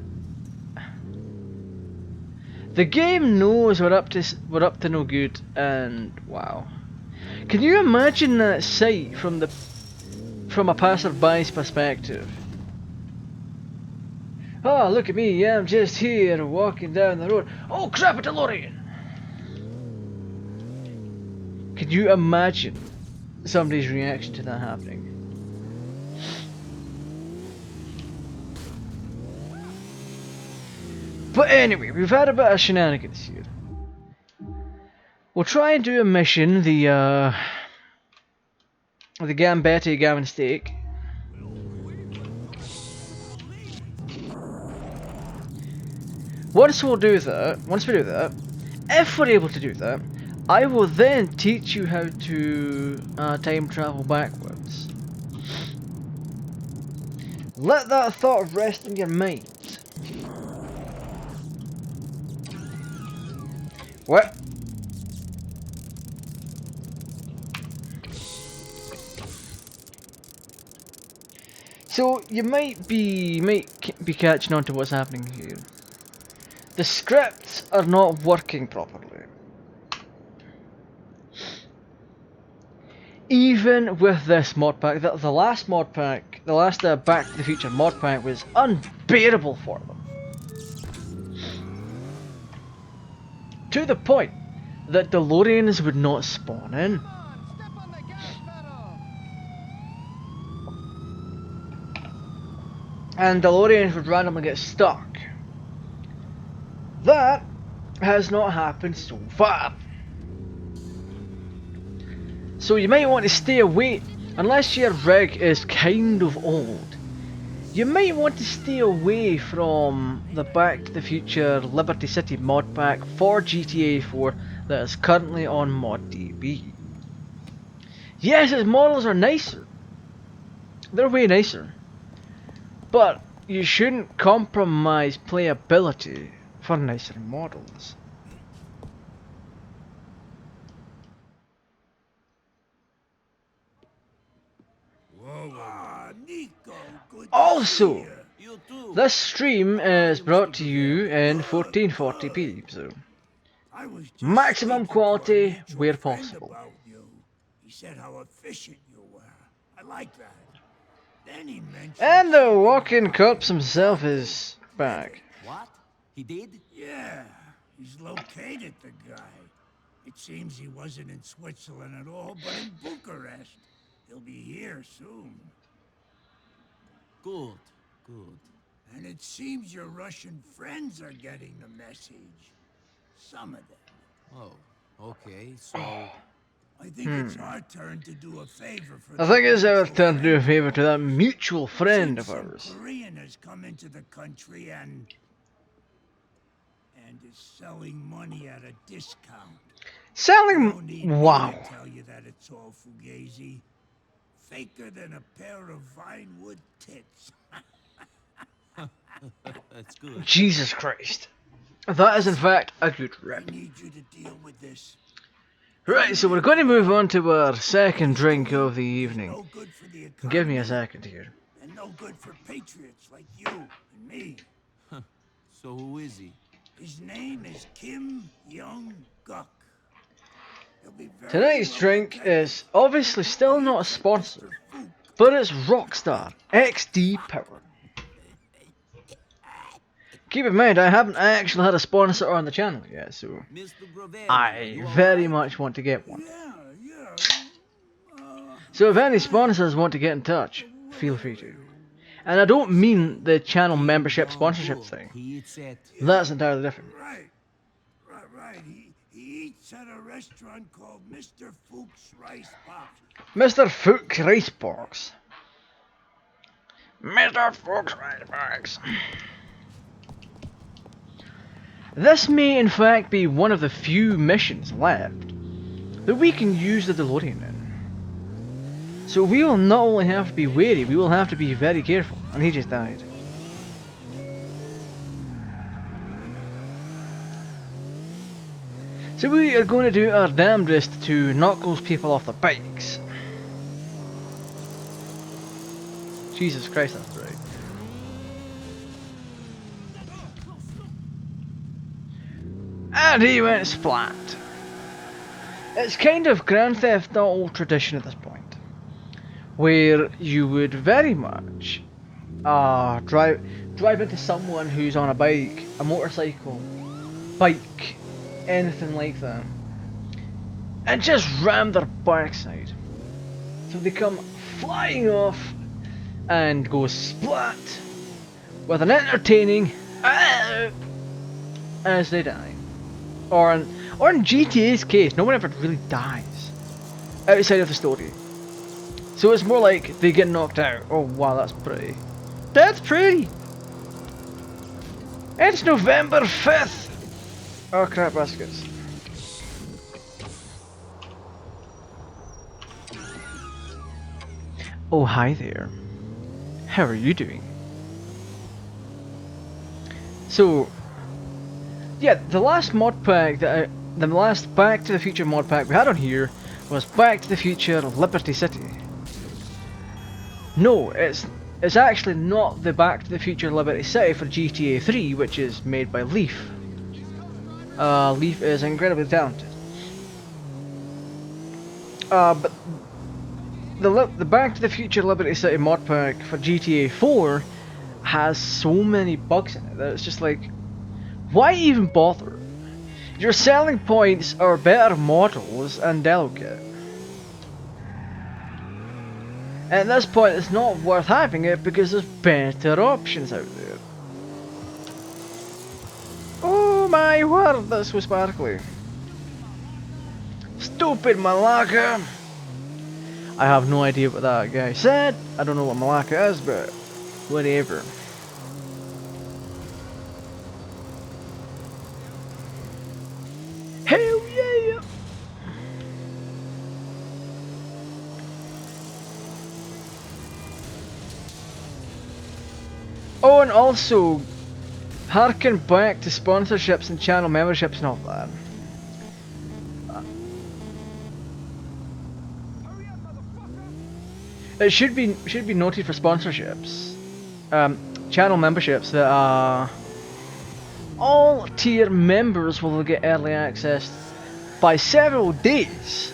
The game knows we're up to no good, and wow. Can you imagine that sight from a passerby's perspective? Oh, look at me, I'm just here walking down the road. Oh crap, a DeLorean! Can you imagine somebody's reaction to that happening? But anyway, we've had a bit of shenanigans here. We'll try and do a mission, the Gambetti Gavin Steak. Once we do that, if we're able to do that, I will then teach you how to time travel backwards. Let that thought rest in your mind. What? So you might be catching on to what's happening here. The scripts are not working properly. Even with this mod pack, the last mod pack, the last Back to the Future mod pack was unbearable for them. To the point that DeLoreans would not spawn in. And DeLoreans would randomly get stuck. That has not happened so far. So you might want to stay away, unless your rig is kind of old. You might want to stay away from the Back to the Future Liberty City mod pack for GTA 4 that is currently on MODDED. Yes, its models are nicer. They're way nicer. But you shouldn't compromise playability for nicer models. Also, this stream is brought to you in 1440p, so maximum quality where possible.
He said how efficient you were. I like that. Then he mentioned...
And the walking corpse himself is back.
What? He did?
Yeah, he's located the guy. It seems he wasn't in Switzerland at all, but in Bucharest. He'll be here soon.
Good, good.
And it seems your Russian friends are getting the message. Some of them.
Oh, okay, so...
I think it's our turn to do a favor for
I think it's our turn to do a favour to that mutual friend of ours.
Some Korean has come into the country and is selling money at a discount.
Selling... Wow.
I tell you that it's all fugazi. Faker than a pair of Vinewood tits.
That's good.
Jesus Christ. That is in fact a good rip.
I need you to deal with this.
Right, so we're going to move on to our second drink of the evening.
No good for the
Give me a
economy,
second here.
and no good for patriots like you and me.
So who is he?
His name is Kim Young-guk. He'll be very
Tonight's
well
drink
protected.
is obviously still not a sponsor, but it's Rockstar XD Power. Keep in mind, I haven't actually had a sponsor on the channel yet, so
Mr. Gravel.
I very much want to get one.
Yeah.
So if any sponsors want to get in touch, feel free to. And I don't mean the channel membership sponsorship thing.
He eats at
That's entirely different.
Right. He eats at a restaurant called Mr. Fuchs Rice Box.
Mr. Fuchs Rice Box. Mr. Fuchs Rice Box. This may in fact be one of the few missions left that we can use the DeLorean in. So we will not only have to be wary, we will have to be very careful. And he just died. So we are going to do our damnedest to knock those people off the bikes. Jesus Christ, that's right. And he went splat. It's kind of Grand Theft Auto tradition at this point, where you would very much drive into someone who's on a bike, a motorcycle, bike, anything like that, and just ram their backside. So they come flying off and go splat with an entertaining as they die. Or in GTA's case, no one ever really dies outside of the story. So it's more like they get knocked out. Oh wow, that's pretty. That's pretty! It's November 5th! Oh crap baskets. Oh hi there. How are you doing? So, yeah, the last mod pack the last Back to the Future mod pack we had on here was Back to the Future Liberty City. No, it's actually not the Back to the Future Liberty City for GTA 3, which is made by Leaf. Leaf is incredibly talented. But the Back to the Future Liberty City mod pack for GTA 4 has so many bugs in it that it's just like, why even bother? Your selling points are better models and delicate. At this point it's not worth having it because there's better options out there. Oh my word, that's so sparkly. Stupid Malacca! I have no idea what that guy said. I don't know what Malacca is, but whatever. Hell yeah! Oh, and also, harken back to sponsorships and channel memberships and all that. It should be noted for sponsorships, channel memberships that all tier members will get early access by several days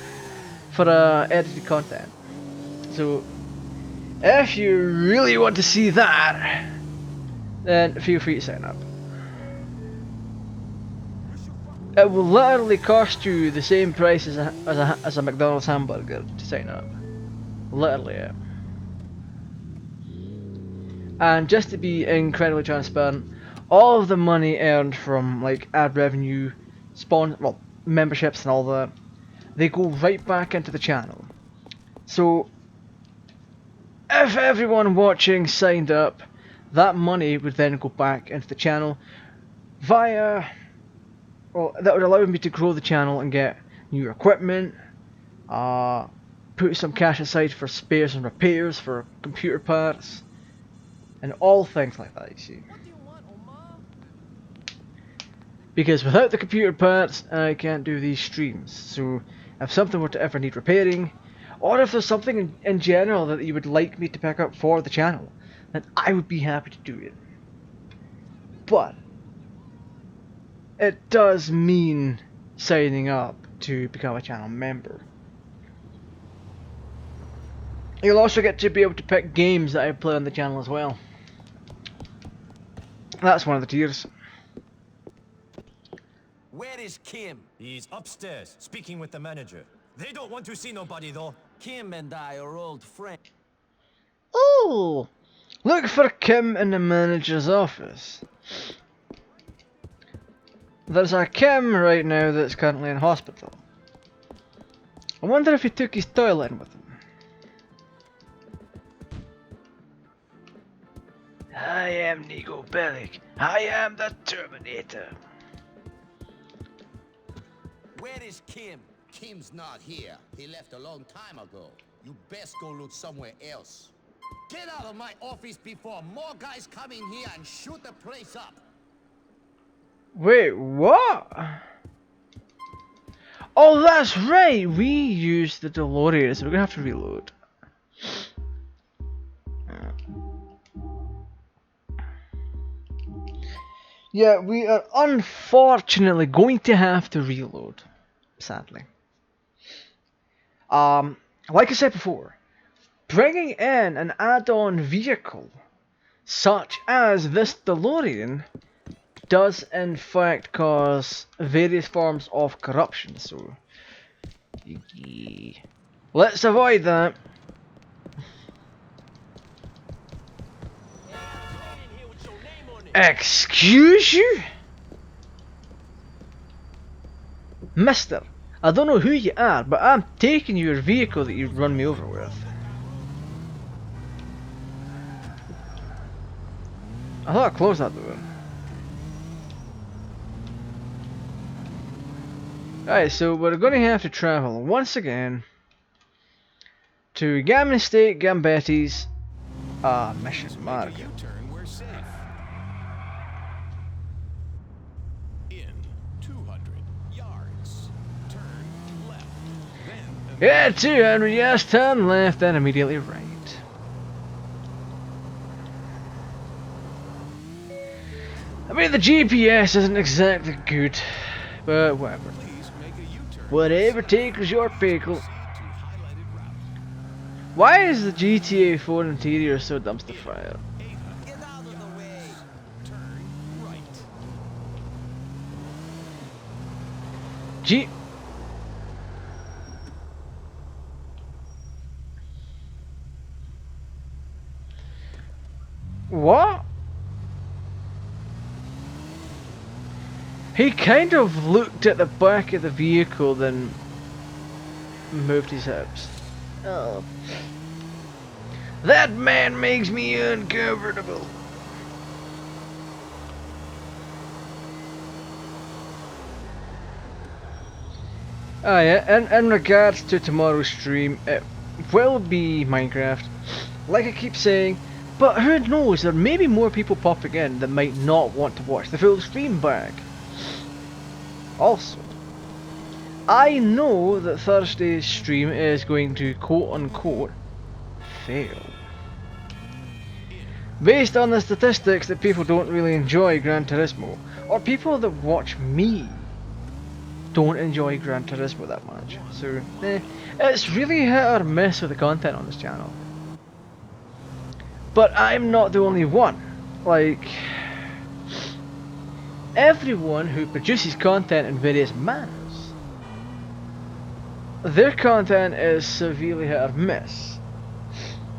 for edited content. So if you really want to see that, then feel free to sign up. It will literally cost you the same price as a McDonald's hamburger to sign up. Literally, yeah. And just to be incredibly transparent, all of the money earned from like ad revenue, memberships and all that, they go right back into the channel. So if everyone watching signed up, that money would then go back into the channel via, well, that would allow me to grow the channel and get new equipment, put some cash aside for spares and repairs for computer parts, and all things like that, you see. Because without the computer parts, I can't do these streams. So if something were to ever need repairing, or if there's something in general that you would like me to pick up for the channel, then I would be happy to do it. But it does mean signing up to become a channel member. You'll also get to be able to pick games that I play on the channel as well. That's one of the tiers.
Where is Kim?
He's upstairs, speaking with the manager. They don't want to see nobody, though.
Kim and I are old friends.
Oh, Look for Kim in the manager's office. There's a Kim right now that's currently in hospital. I wonder if he took his toilet in with him. I am Nico Bellic. I am the Terminator.
Where is Kim?
Kim's not here. He left a long time ago. You best go look somewhere else. Get out of my office before more guys come in here and shoot the place up.
Wait, what? Oh, that's right. We used the DeLorean, so we're gonna have to reload. Yeah, we are unfortunately going to have to reload, sadly. Like I said before, bringing in an add-on vehicle such as this DeLorean does in fact cause various forms of corruption, so let's avoid that. Excuse you? Mister, I don't know who you are, but I'm taking your vehicle that you run me over with. I thought I closed that door. Alright, so we're going to have to travel once again to Gammon State Gambetti's mission mark.
U-turn, we're safe. In 200 yards. Turn left. Then
Yeah, 200 yards, turn left, then immediately right. I mean, the GPS isn't exactly good, but whatever.
please make a U-turn.
Whatever takes your pickle.
Proceed to highlighted route.
Why is the GTA 4 interior so dumpster fire?
800
Get out of the way.
turn right.
What? He kind of looked at the back of the vehicle, then moved his hips. Oh. That man makes me uncomfortable. Oh yeah, in regards to tomorrow's stream, it will be Minecraft, like I keep saying, but who knows, there may be more people popping in that might not want to watch the full stream back. Also, I know that Thursday's stream is going to quote-unquote fail. Based on the statistics that people don't really enjoy Gran Turismo, or people that watch me don't enjoy Gran Turismo that much. So, it's really hit or miss with the content on this channel. But I'm not the only one. Like, everyone who produces content in various manners, their content is severely hit or miss,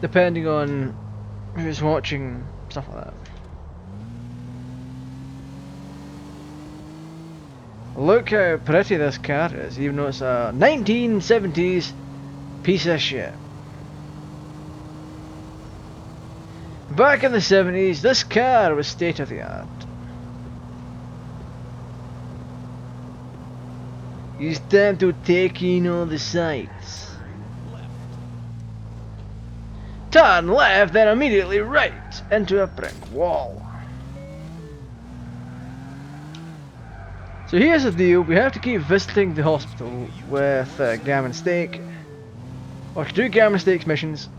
depending on who's watching, stuff like that. Look how pretty this car is, even though it's a 1970s piece of shit. Back in the 70s, this car was state of the art. It's time to take in all the sights. Turn left, then immediately right into a brick wall. So here's the deal, we have to keep visiting the hospital with Gammon Steak, or to do Gammon Steak's missions,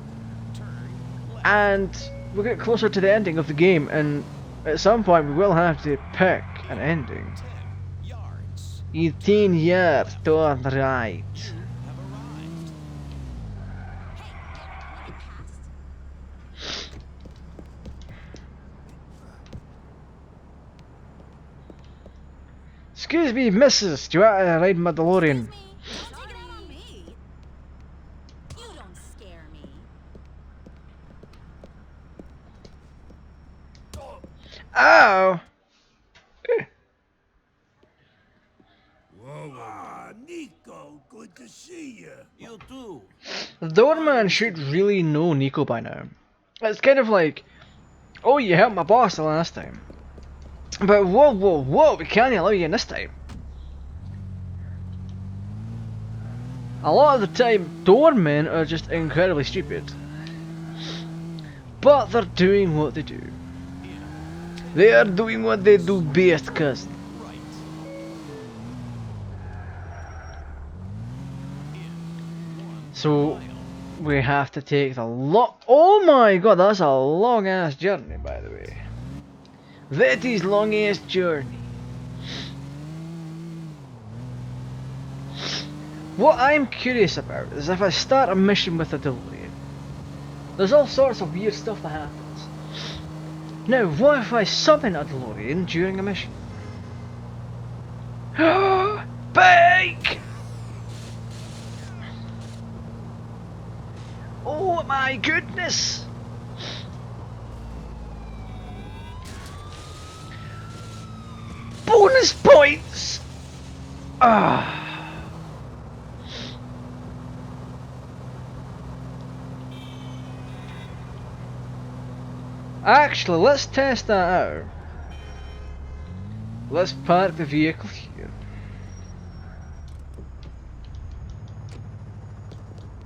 and we'll get closer to the ending of the game, and at some point we will have to pick an ending. 10 yards turn right. Excuse me, missus, do you want to ride my DeLorean?
Excuse me, don't take it out on me. You don't scare me.
see you. You too.
The doorman should really know Nico by now. It's kind of like, oh, you helped my boss the last time. But whoa, whoa, whoa, we can't allow you in this time. A lot of the time, doormen are just incredibly stupid. But they're doing what they do. They are doing what they do best, cousin.
Right.
So, we have to take the oh my god, that's a long ass journey, by the way. That is long ass journey. What I'm curious about is if I start a mission with a DeLorean, there's all sorts of weird stuff that happens. Now, what if I summon a DeLorean during a mission? Bake! Oh my goodness! Bonus points! Ah. Actually, let's test that out. Let's park the vehicle here.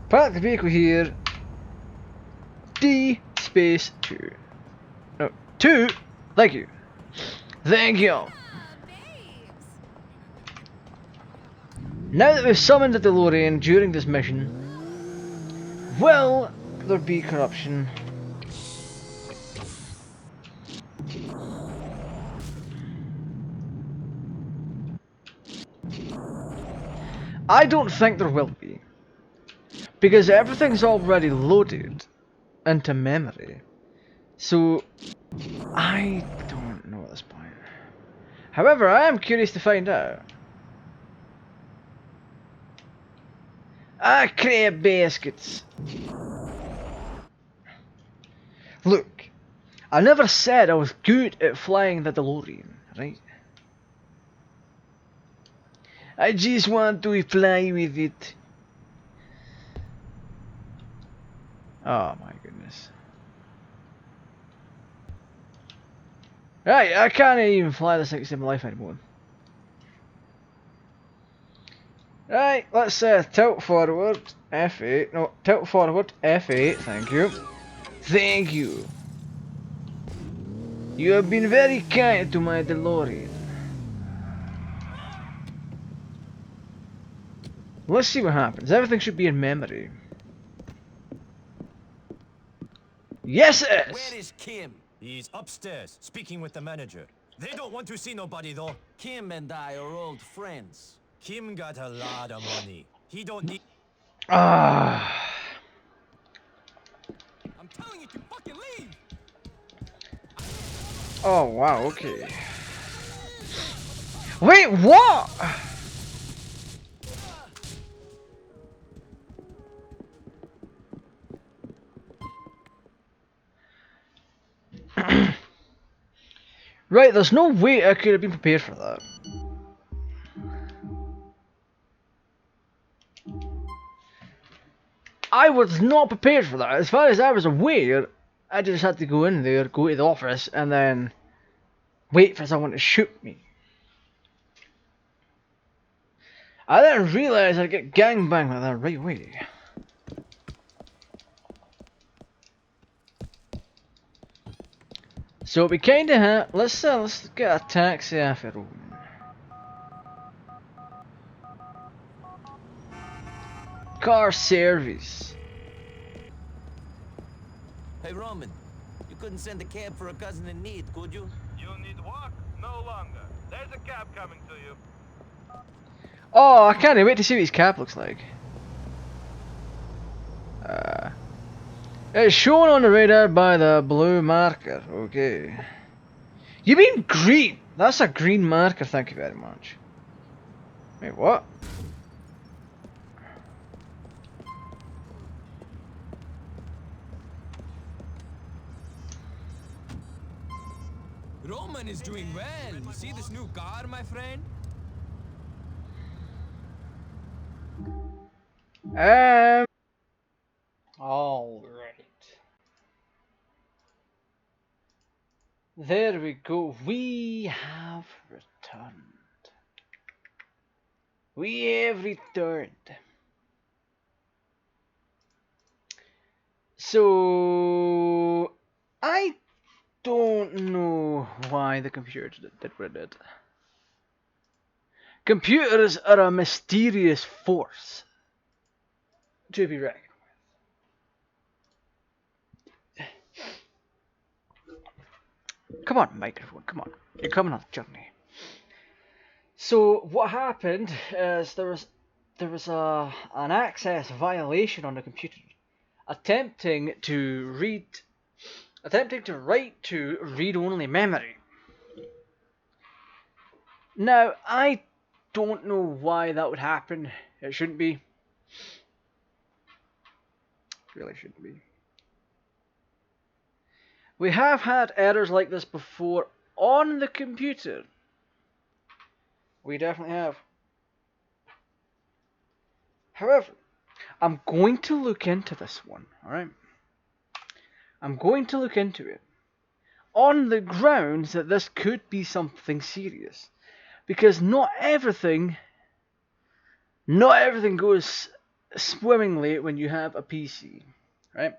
Park the vehicle here. D space 2. No, 2. Thank you. Thank you.
Babes.
Now that we've summoned the DeLorean during this mission, will there be corruption? I don't think there will be, because everything's already loaded into memory, so I don't know at this point. However, I am curious to find out. Ah, crab baskets. Look, I never said I was good at flying the DeLorean, right? I just want to fly with it. Oh my goodness. Right, I can't even fly this thing in my life anymore. Right, let's tilt forward, F8. No, tilt forward, F8, thank you. Thank you. You have been very kind to my DeLorean. Let's see what happens. Everything should be in memory. Yes, it is!
Where is Kim? He's upstairs, speaking with the manager. They don't want to see nobody, though. Kim and I are old friends. Kim got a lot of money. He don't need...
Ah.
I'm telling you to fucking leave.
Oh, wow, okay. Wait, what? Right, there's no way I could have been prepared for that. I was not prepared for that. As far as I was aware, I just had to go in there, go to the office, and then wait for someone to shoot me. I didn't realise I'd get gangbanged like that right away. So we kinda have. Let's get a taxi after all. Car service.
Hey, Roman, you couldn't send a cab for a cousin in need, could you?
You need walk? No longer. There's a cab coming to you.
Oh, I can't wait to see what his cap looks like. It's shown on the radar by the blue marker. Okay. You mean green? That's a green marker, thank you very much. Wait, what?
Roman is doing well. You see this new car, my friend?
All right. There we go. We have returned. We have returned. So I don't know why the computer did what it did. Computers are a mysterious force to be reckoned with. Come on, microphone, come on. You're coming on the journey. So what happened is there was an access violation on the computer attempting to write to read-only memory. Now, I don't know why that would happen. It shouldn't be. It really shouldn't be. We have had errors like this before on the computer. We definitely have. However, I'm going to look into this one, alright? I'm going to look into it on the grounds that this could be something serious. Because not everything goes swimmingly when you have a PC, right?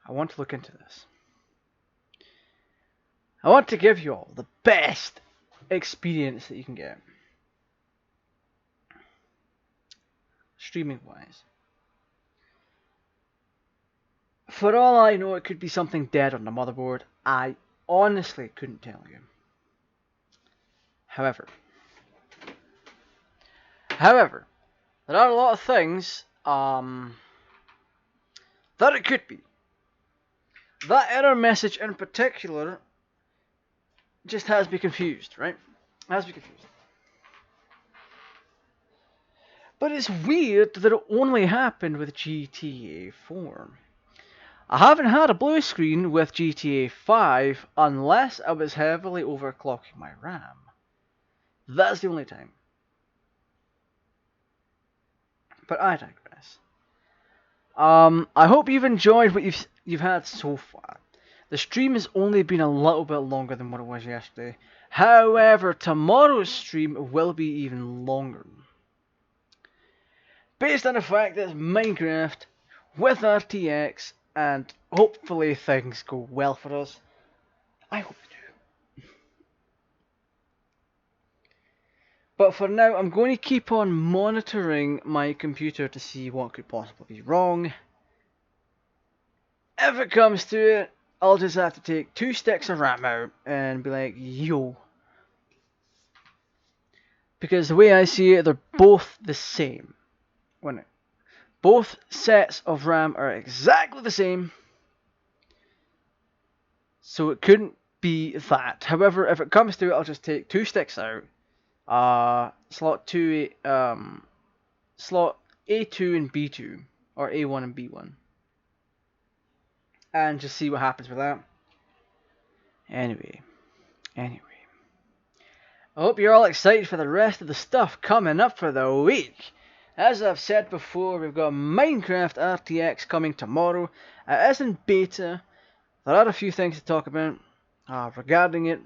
I want to look into this. I want to give you all the best experience that you can get. Streaming wise. For all I know, it could be something dead on the motherboard. I honestly couldn't tell you. However, there are a lot of things that it could be. That error message in particular just has me confused, right? Has me confused. But it's weird that it only happened with GTA 4. I haven't had a blue screen with GTA 5 unless I was heavily overclocking my RAM. That's the only time. But I digress. I hope you've enjoyed what you've had so far. The stream has only been a little bit longer than what it was yesterday. However, tomorrow's stream will be even longer. Based on the fact that it's Minecraft with RTX and hopefully things go well for us. I hope they do. But for now, I'm going to keep on monitoring my computer to see what could possibly be wrong. If it comes to it, I'll just have to take 2 sticks of RAM out and be like, yo. Because the way I see it, they're both the same. Both sets of RAM are exactly the same. So it couldn't be that. However, if it comes to it, I'll just take 2 sticks out. Slot A2 and B2, or A1 and B1, and just see what happens with that. Anyway, I hope you're all excited for the rest of the stuff coming up for the week. As I've said before, we've got Minecraft RTX coming tomorrow. It is in beta. There are a few things to talk about regarding it.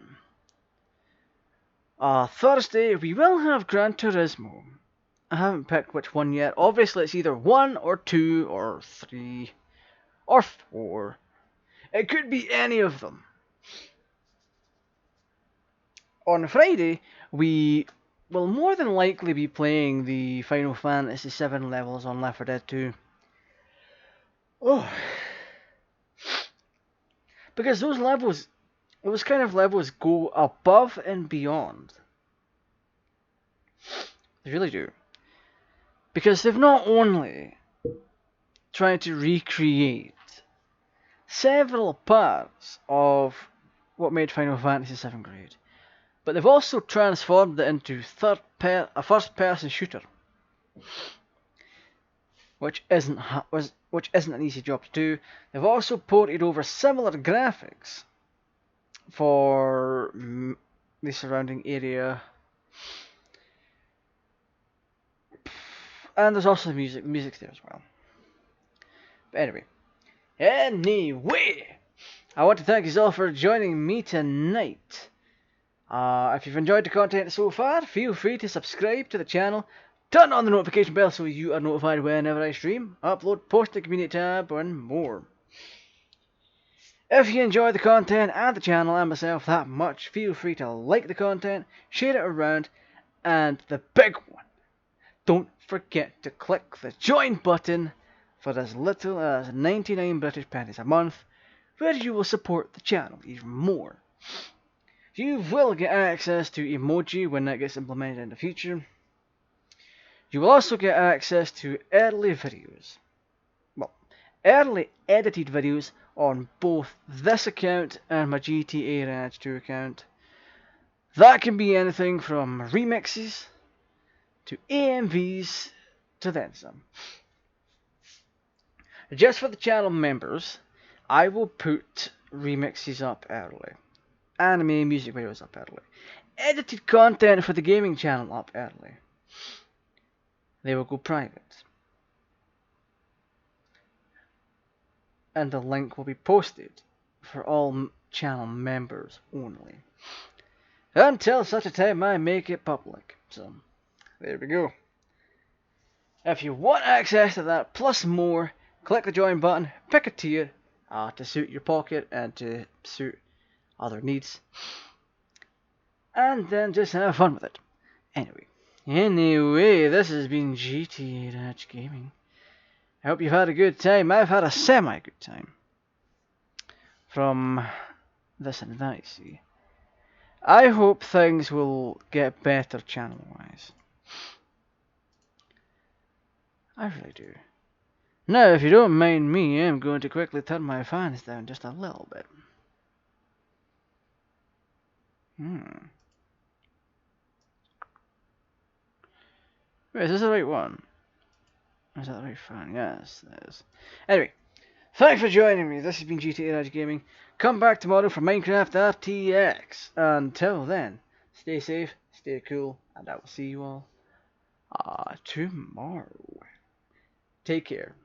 Thursday, we will have Gran Turismo. I haven't picked which one yet. Obviously, it's either 1 or 2 or 3 or 4. It could be any of them. On Friday, we will more than likely be playing the Final Fantasy VII levels on Left 4 Dead 2. Oh. Because those kind of levels go above and beyond. They really do. Because they've not only tried to recreate several parts of what made Final Fantasy VII great, but they've also transformed it into a first-person shooter, which isn't an easy job to do. They've also ported over similar graphics for the surrounding area. And there's also music's there as well. But anyway, I want to thank you all for joining me tonight. If you've enjoyed the content so far, feel free to subscribe to the channel, turn on the notification bell so you are notified whenever I stream, upload, post the community tab, and more. If you enjoy the content and the channel and myself that much, feel free to like the content, share it around, and the big one, don't forget to click the join button for as little as 99 British pennies a month, where you will support the channel even more. You will get access to emoji when that gets implemented in the future. You will also get access to early videos. Well, early edited videos on both this account and my GTA 2 account. That can be anything from remixes to AMVs to then some. Just for the channel members, I will put remixes up early, anime music videos up early, edited content for the gaming channel up early. They will go private. And the link will be posted for all channel members only. Until such a time I make it public. So, there we go. If you want access to that plus more, click the join button, pick a tier to suit your pocket and to suit other needs. And then just have fun with it. Anyway, this has been GTArajgaming. I hope you've had a good time. I've had a semi-good time. From this and that, you see. I hope things will get better channel-wise. I really do. Now, if you don't mind me, I'm going to quickly turn my fans down just a little bit. Wait, is this the right one? Is that the right fan? Yes, that is. Anyway, thanks for joining me. This has been GTArajgaming. Come back tomorrow for Minecraft RTX. Until then, stay safe, stay cool, and I will see you all tomorrow. Take care.